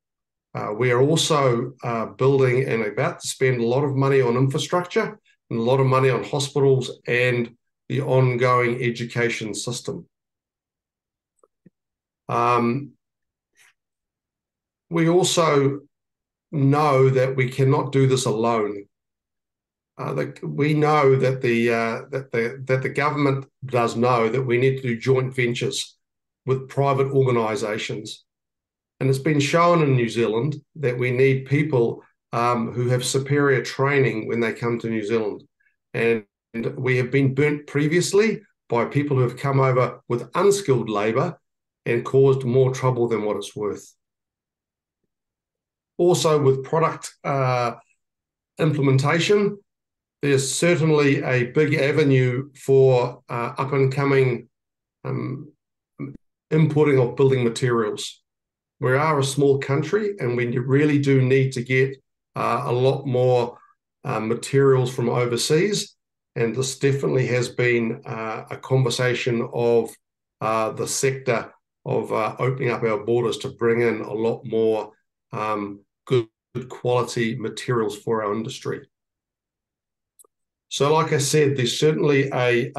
We are also building and about to spend a lot of money on infrastructure and a lot of money on hospitals and the ongoing education system. We also know that we cannot do this alone. We know that the government does know that we need to do joint ventures with private organisations. And it's been shown in New Zealand that we need people who have superior training when they come to New Zealand. And we have been burnt previously by people who have come over with unskilled labour and caused more trouble than what it's worth. Also, with product implementation, there's certainly a big avenue for up-and-coming importing of building materials. We are a small country, and we really do need to get a lot more materials from overseas. And this definitely has been a conversation of the sector of opening up our borders to bring in a lot more good quality materials for our industry. So like I said, there's certainly a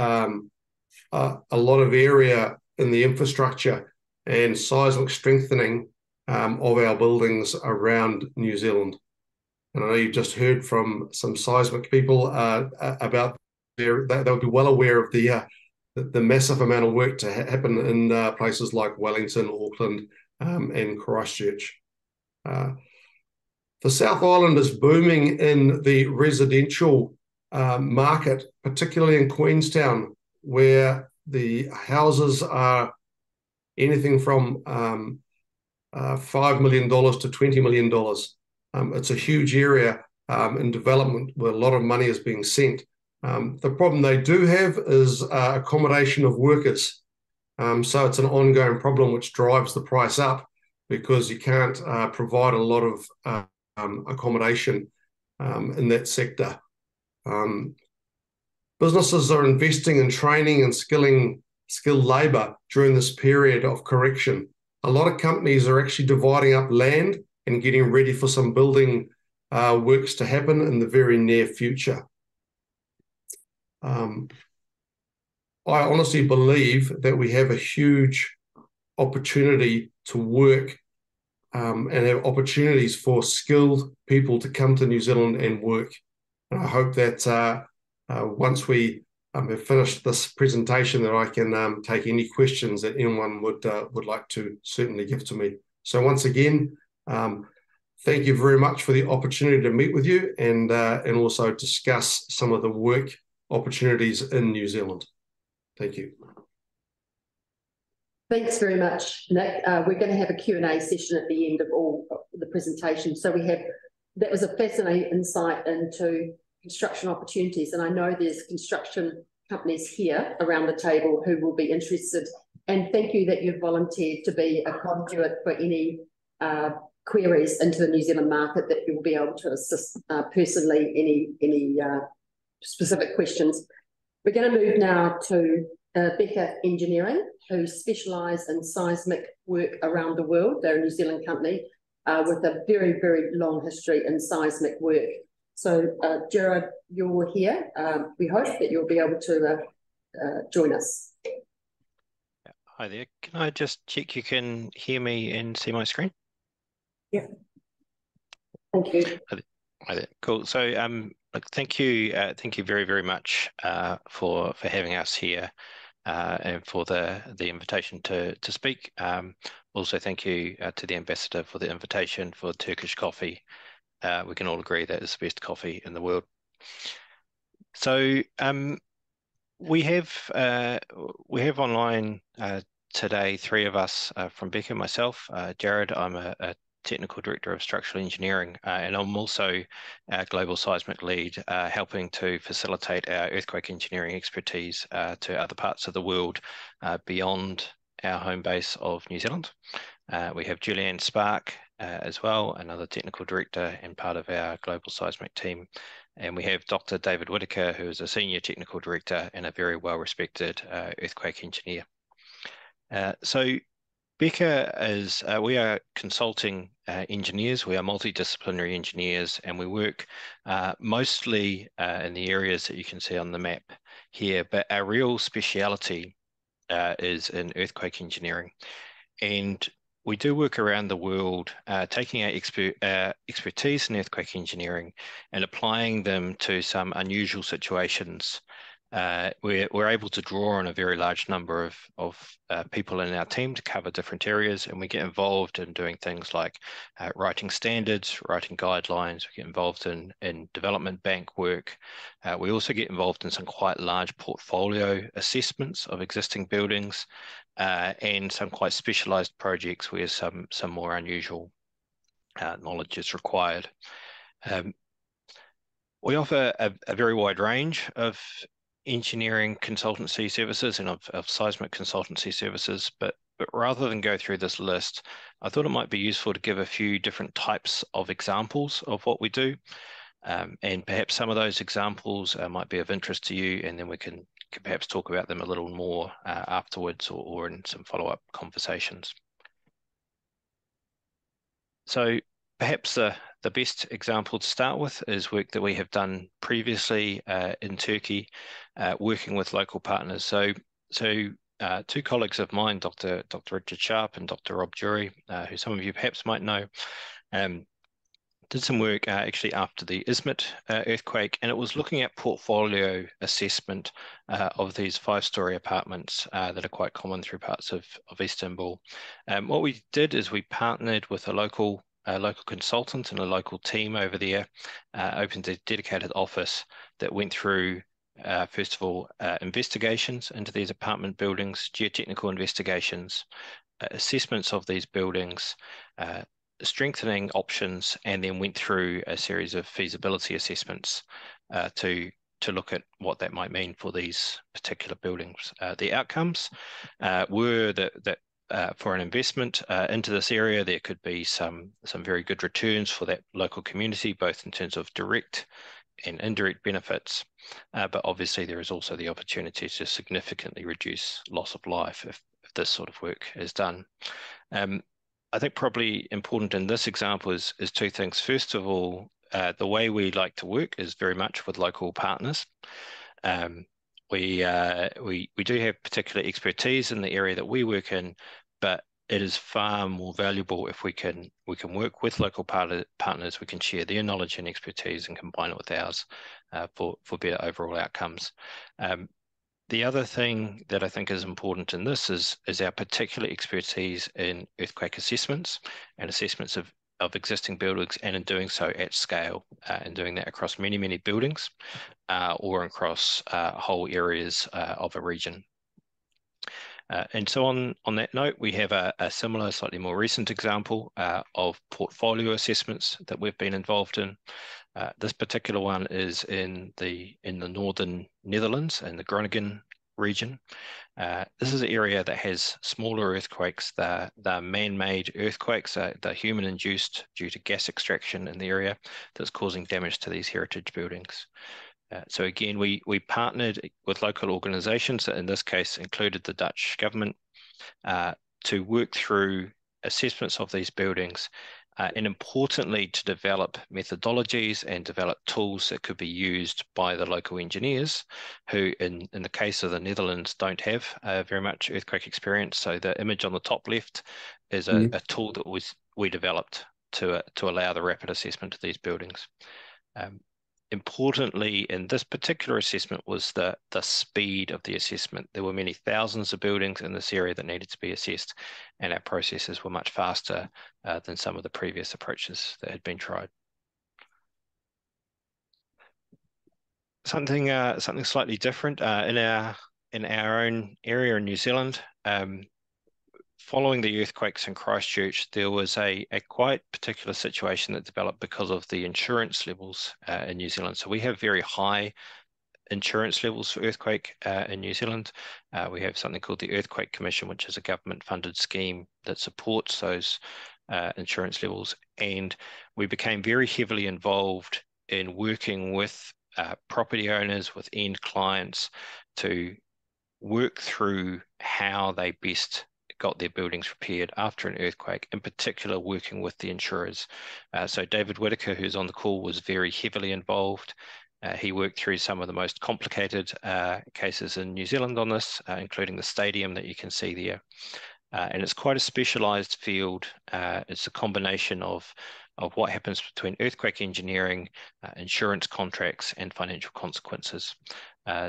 lot of area in the infrastructure and seismic strengthening of our buildings around New Zealand. And I know you've just heard from some seismic people about they'll be well aware of the massive amount of work to happen in places like Wellington, Auckland, and Christchurch. The South Island is booming in the residential market, particularly in Queenstown, where the houses are anything from $5 million to $20 million. It's a huge area in development where a lot of money is being sent. The problem they do have is accommodation of workers. So it's an ongoing problem which drives the price up because you can't provide a lot of accommodation in that sector. Businesses are investing in training and skilled labour during this period of correction. A lot of companies are actually dividing up land and getting ready for some building works to happen in the very near future. I honestly believe that we have a huge opportunity to work and have opportunities for skilled people to come to New Zealand and work. And I hope that once we have finished this presentation that I can take any questions that anyone would like to certainly give to me. So once again, thank you very much for the opportunity to meet with you and also discuss some of the work opportunities in New Zealand. Thank you. Thanks very much, Nick. We're going to have a Q&A session at the end of all the presentations. So that was a fascinating insight into construction opportunities. And I know there's construction companies here around the table who will be interested. And thank you that you've volunteered to be a conduit for any queries into the New Zealand market, that you will be able to assist personally any specific questions. We're going to move now to Becker Engineering, who specialise in seismic work around the world. They're a New Zealand company with a very, very long history in seismic work. So, Gerard, you're here. We hope that you'll be able to join us. Hi there. Can I just check you can hear me and see my screen? Yeah. Thank you. Hi there. Cool. So, thank you very, very much for having us here and for the invitation to speak. Also, thank you to the ambassador for the invitation for Turkish coffee. We can all agree that it's the best coffee in the world. So we have online today three of us from Becker. Myself, Jared. I'm a Technical Director of Structural Engineering, and I'm also our Global Seismic Lead, helping to facilitate our earthquake engineering expertise to other parts of the world beyond our home base of New Zealand. We have Julianne Spark as well, another Technical Director and part of our Global Seismic team. And we have Dr. David Whitaker, who is a Senior Technical Director and a very well-respected earthquake engineer. So Becker is, we are consulting engineers. We are multidisciplinary engineers, and we work mostly in the areas that you can see on the map here, but our real speciality is in earthquake engineering. And we do work around the world, taking our expertise in earthquake engineering and applying them to some unusual situations we're able to draw on a very large number of people in our team to cover different areas, and we get involved in doing things like writing standards, writing guidelines. We get involved in development bank work. We also get involved in some quite large portfolio assessments of existing buildings, and some quite specialized projects where some more unusual knowledge is required. We offer a very wide range of engineering consultancy services and of seismic consultancy services, but rather than go through this list, I thought it might be useful to give a few different types of examples of what we do, and perhaps some of those examples might be of interest to you, and then we can perhaps talk about them a little more afterwards or in some follow-up conversations. So perhaps the best example to start with is work that we have done previously in Turkey, working with local partners. So two colleagues of mine, Dr. Richard Sharp and Dr. Rob Jury, who some of you perhaps might know, did some work actually after the Izmit earthquake, and it was looking at portfolio assessment of these 5-story apartments that are quite common through parts of Istanbul. What we did is we partnered with a local consultant and a local team over there, opened a dedicated office that went through, first of all, investigations into these apartment buildings, geotechnical investigations, assessments of these buildings, strengthening options, and then went through a series of feasibility assessments to look at what that might mean for these particular buildings. The outcomes were that for an investment into this area, there could be some very good returns for that local community, both in terms of direct and indirect benefits. But obviously there is also the opportunity to significantly reduce loss of life if this sort of work is done. I think probably important in this example is two things. First of all, the way we like to work is very much with local partners. We do have particular expertise in the area that we work in, but it is far more valuable if we can work with local partners. We can share their knowledge and expertise and combine it with ours for better overall outcomes. The other thing that I think is important in this is our particular expertise in earthquake assessments and assessments of existing buildings, and in doing so at scale, and doing that across many buildings or across whole areas of a region. And so on that note, we have a similar, slightly more recent example of portfolio assessments that we've been involved in. This particular one is in the northern Netherlands, in the Groningen region. This is an area that has smaller earthquakes. They're man-made earthquakes. They're human-induced due to gas extraction in the area that's causing damage to these heritage buildings. So again, we partnered with local organisations that in this case included the Dutch government to work through assessments of these buildings, and importantly to develop methodologies and develop tools that could be used by the local engineers who in the case of the Netherlands don't have very much earthquake experience. So the image on the top left is a tool that we developed to allow the rapid assessment of these buildings. Importantly, in this particular assessment was the speed of the assessment. There were many thousands of buildings in this area that needed to be assessed, and our processes were much faster than some of the previous approaches that had been tried. Something slightly different in our own area in New Zealand. Following the earthquakes in Christchurch, there was a quite particular situation that developed because of the insurance levels in New Zealand. So we have very high insurance levels for earthquake in New Zealand. We have something called the Earthquake Commission, which is a government-funded scheme that supports those insurance levels. And we became very heavily involved in working with property owners, with end clients, to work through how they best got their buildings repaired after an earthquake, in particular working with the insurers. So David Whitaker, who's on the call, was very heavily involved. He worked through some of the most complicated cases in New Zealand on this, including the stadium that you can see there. And it's quite a specialised field. It's a combination of of what happens between earthquake engineering, insurance contracts, and financial consequences.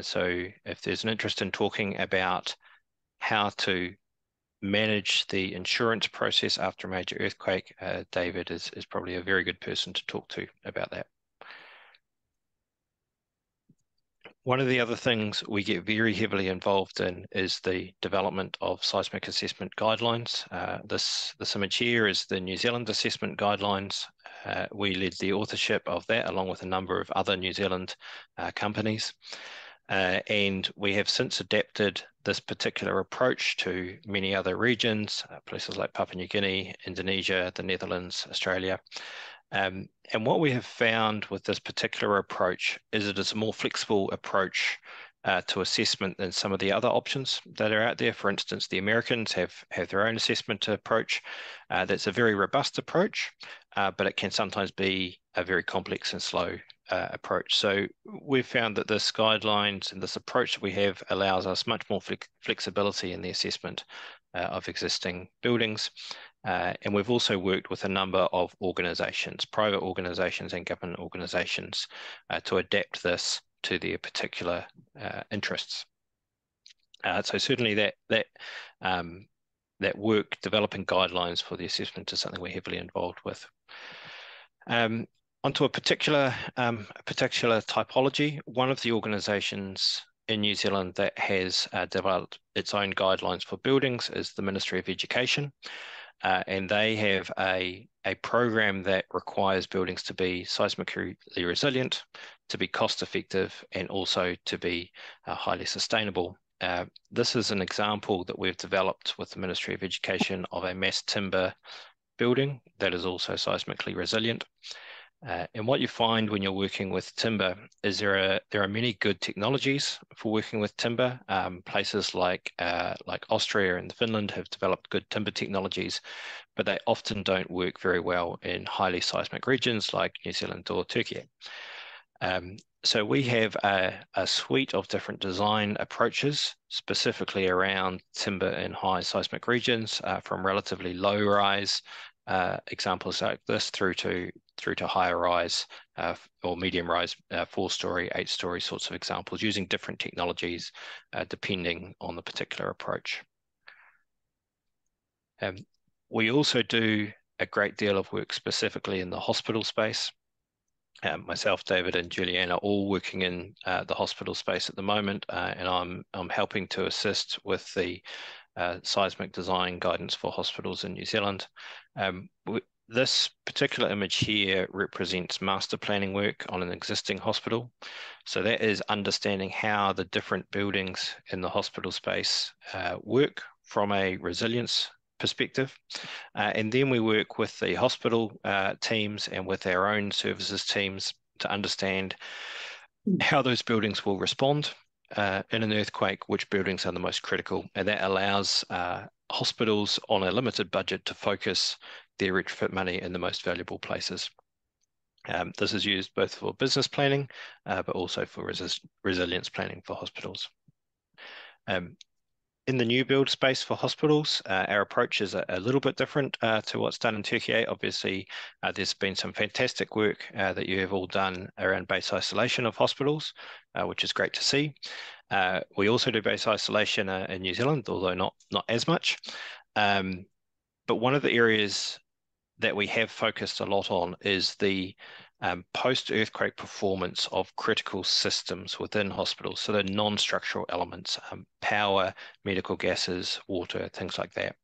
So if there's an interest in talking about how to manage the insurance process after a major earthquake, David is probably a very good person to talk to about that. One of the other things we get very heavily involved in is the development of seismic assessment guidelines. This image here is the New Zealand assessment guidelines. We led the authorship of that along with a number of other New Zealand companies. And we have since adapted this particular approach to many other regions, places like Papua New Guinea, Indonesia, the Netherlands, Australia. And what we have found with this particular approach is it is a more flexible approach to assessment than some of the other options that are out there. For instance, the Americans have their own assessment approach. That's a very robust approach, but it can sometimes be a very complex and slow approach. So we've found that this guidelines and this approach that we have allows us much more flexibility in the assessment of existing buildings. And we've also worked with a number of organisations, private organisations and government organisations, to adapt this to their particular interests. So certainly that work developing guidelines for the assessment is something we're heavily involved with. Onto a particular typology. One of the organisations in New Zealand that has developed its own guidelines for buildings is the Ministry of Education. And they have a program that requires buildings to be seismically resilient, to be cost effective, and also to be highly sustainable. This is an example that we've developed with the Ministry of Education of a mass timber building that is also seismically resilient. And what you find when you're working with timber is there are many good technologies for working with timber. Places like Austria and Finland have developed good timber technologies, but they often don't work very well in highly seismic regions like New Zealand or Türkiye. So we have a suite of different design approaches specifically around timber in high seismic regions, from relatively low rise examples like this through to higher rise or medium rise, 4-story, 8-story sorts of examples, using different technologies depending on the particular approach. We also do a great deal of work specifically in the hospital space. Myself, David, and Julianne are all working in the hospital space at the moment, and I'm helping to assist with the seismic design guidance for hospitals in New Zealand. This particular image here represents master planning work on an existing hospital. So that is understanding how the different buildings in the hospital space work from a resilience perspective. And then we work with the hospital teams and with our own services teams to understand how those buildings will respond in an earthquake, which buildings are the most critical. And that allows hospitals on a limited budget to focus their retrofit money in the most valuable places. This is used both for business planning, but also for resilience planning for hospitals. In the new build space for hospitals, our approach is a little bit different to what's done in Türkiye. Obviously, there's been some fantastic work that you have all done around base isolation of hospitals, which is great to see. We also do base isolation in New Zealand, although not as much. But one of the areas that we have focused a lot on is the post-earthquake performance of critical systems within hospitals. So the non-structural elements, power, medical gases, water, things like that.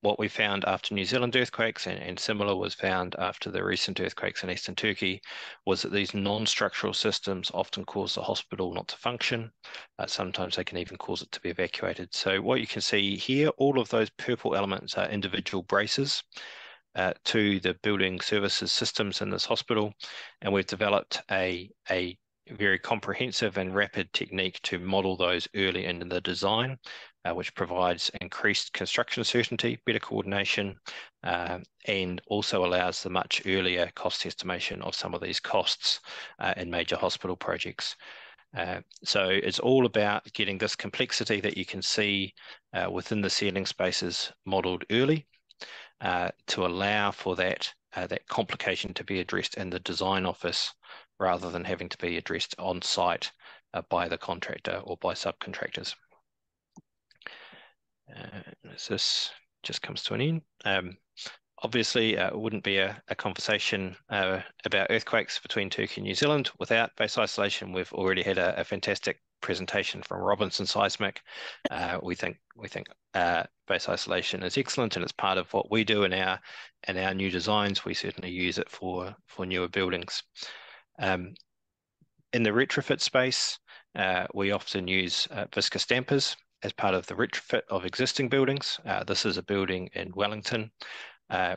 What we found after New Zealand earthquakes, and similar was found after the recent earthquakes in eastern Turkey, was that these non-structural systems often cause the hospital not to function. Sometimes they can even cause it to be evacuated. So what you can see here, all of those purple elements are individual braces to the building services systems in this hospital. And we've developed a very comprehensive and rapid technique to model those early in the design, which provides increased construction certainty, better coordination, and also allows the much earlier cost estimation of some of these costs in major hospital projects. So it's all about getting this complexity that you can see within the ceiling spaces modeled early to allow for that that complication to be addressed in the design office rather than having to be addressed on site by the contractor or by subcontractors. As this just comes to an end. Obviously, it wouldn't be a conversation about earthquakes between Turkey and New Zealand without base isolation. We've already had a fantastic presentation from Robinson Seismic. We think base isolation is excellent, and it's part of what we do in our new designs. We certainly use it for newer buildings. In the retrofit space, we often use viscous dampers as part of the retrofit of existing buildings. This is a building in Wellington,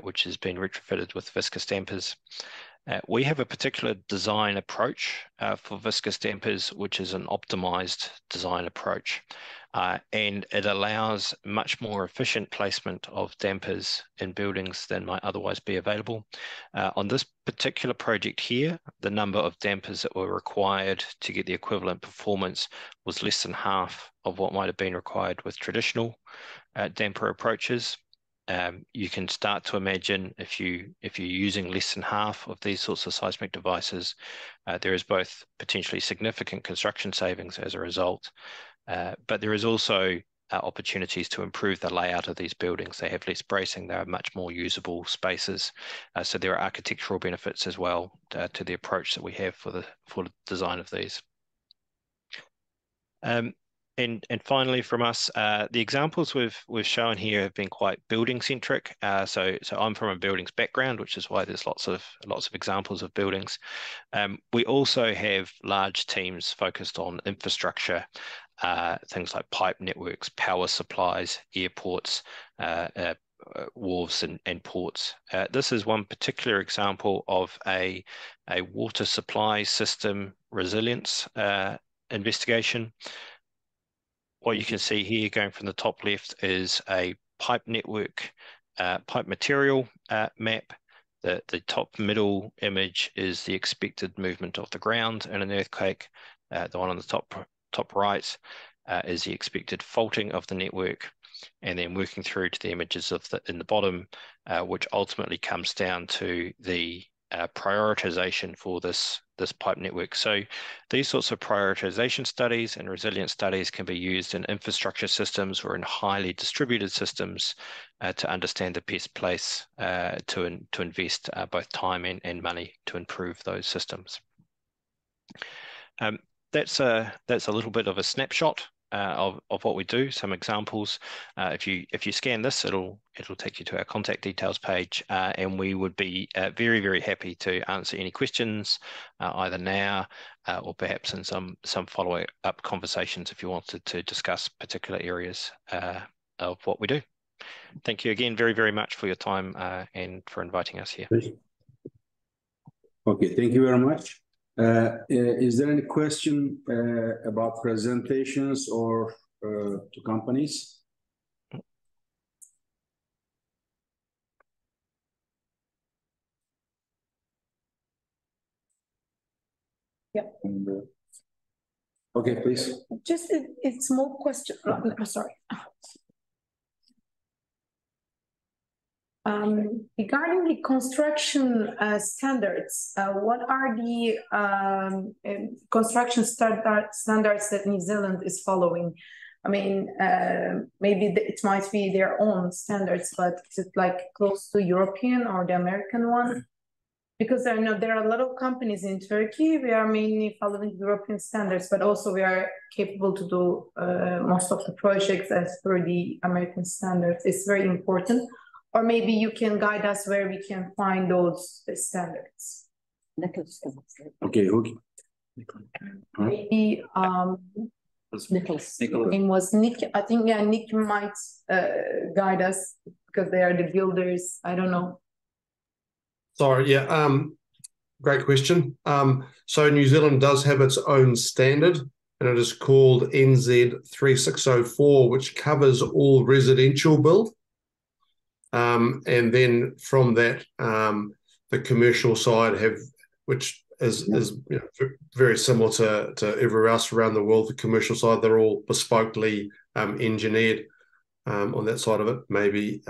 which has been retrofitted with viscous dampers. We have a particular design approach for viscous dampers, which is an optimized design approach. And it allows much more efficient placement of dampers in buildings than might otherwise be available. On this particular project here, the number of dampers that were required to get the equivalent performance was less than half of what might have been required with traditional damper approaches. You can start to imagine if you're using less than half of these sorts of seismic devices, there is both potentially significant construction savings as a result, but there is also opportunities to improve the layout of these buildings. They have less bracing, they are much more usable spaces. So there are architectural benefits as well to the approach that we have for the design of these. And finally from us, the examples we've shown here have been quite building centric. So I'm from a buildings background, which is why there's lots of examples of buildings. We also have large teams focused on infrastructure, things like pipe networks, power supplies, airports, wharves and ports. This is one particular example of a water supply system resilience investigation. What you can see here going from the top left is a pipe network, pipe material map. The top middle image is the expected movement of the ground in an earthquake. The one on the top right is the expected faulting of the network, and then working through to the images in the bottom, which ultimately comes down to the prioritization for this pipe network. So these sorts of prioritization studies and resilience studies can be used in infrastructure systems or in highly distributed systems to understand the best place to invest both time and money to improve those systems. That's a little bit of a snapshot of what we do, some examples. If you scan this, it'll take you to our contact details page, and we would be very, very happy to answer any questions either now or perhaps in some follow-up conversations if you wanted to discuss particular areas of what we do. Thank you again very, very much for your time and for inviting us here. Okay, thank you very much. Is there any question about presentations or to companies? Yeah. Okay, please. Just a small question. Oh, sorry. Regarding the construction standards, what are the construction standards that New Zealand is following? I mean, maybe it might be their own standards, but is it like close to European or the American one? Because I know there are a lot of companies in Turkey. We are mainly following European standards, but also we are capable to do most of the projects as per the American standards. It's very important. Or maybe you can guide us where we can find those standards. Okay. Maybe Nicholas. Name was Nick. I think Nick might guide us because they are the builders. I don't know. Sorry, yeah. Great question. So New Zealand does have its own standard, and it is called NZ 3604, which covers all residential build. And then from that, the commercial side which is very similar to everywhere else around the world. The commercial side, they're all bespokely engineered on that side of it. Maybe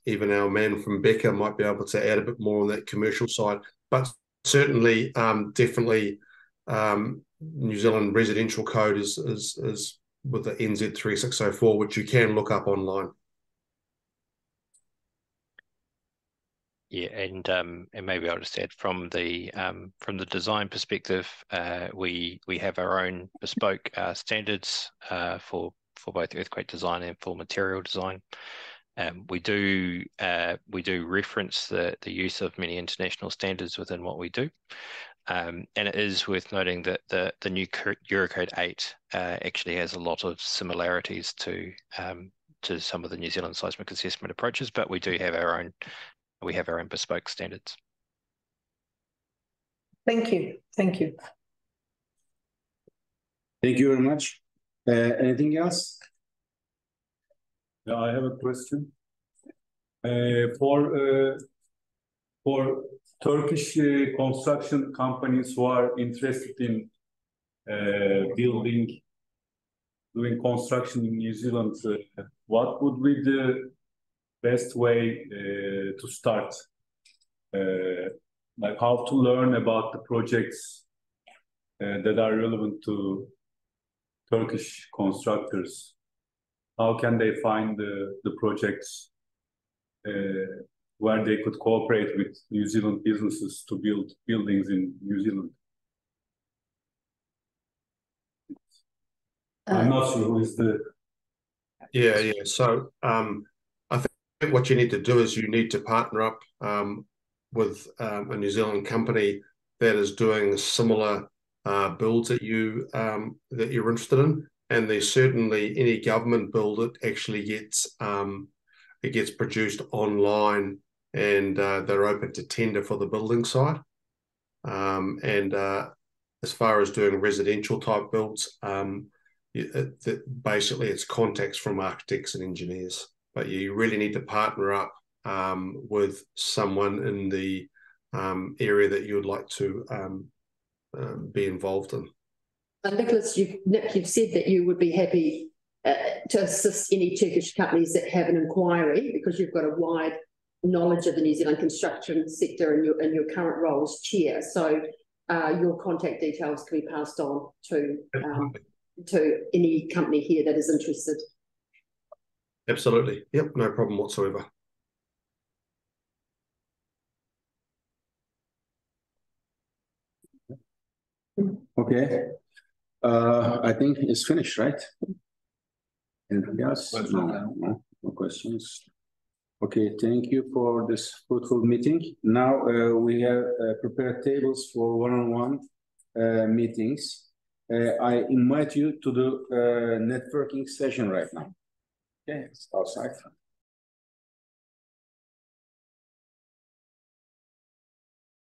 even our man from Becca might be able to add a bit more on that commercial side. But certainly, definitely, New Zealand residential code is with the NZ3604, which you can look up online. Yeah, and maybe I'll just add from the design perspective, we have our own bespoke standards for both earthquake design and for material design. We do reference the use of many international standards within what we do, and it is worth noting that the new Eurocode 8 actually has a lot of similarities to some of the New Zealand seismic assessment approaches, but we do have our own. We have our own bespoke standards. Thank you. Thank you. Thank you very much. Anything else? Yeah, I have a question. For Turkish construction companies who are interested in doing construction in New Zealand, what would be the best way to start? Like how to learn about the projects that are relevant to Turkish constructors? How can they find the projects where they could cooperate with New Zealand businesses to build buildings in New Zealand? I'm not sure who is the... Yeah. So I think what you need to do is you need to partner up with a New Zealand company that is doing similar builds that you're interested in. And there's certainly any government build it actually gets produced online, and they're open to tender for the building site. And as far as doing residential type builds, basically it's contacts from architects and engineers. But you really need to partner up with someone in the area that you would like to be involved in. Nicholas, you've said that you would be happy to assist any Turkish companies that have an inquiry, because you've got a wide knowledge of the New Zealand construction sector in your current role as chair. So your contact details can be passed on to any company here that is interested. Absolutely. Yep, no problem whatsoever. Okay. I think it's finished, right? Anything else? No questions. Okay, thank you for this fruitful meeting. Now we have prepared tables for one-on-one meetings. I invite you to the networking session right now. Okay, it's outside.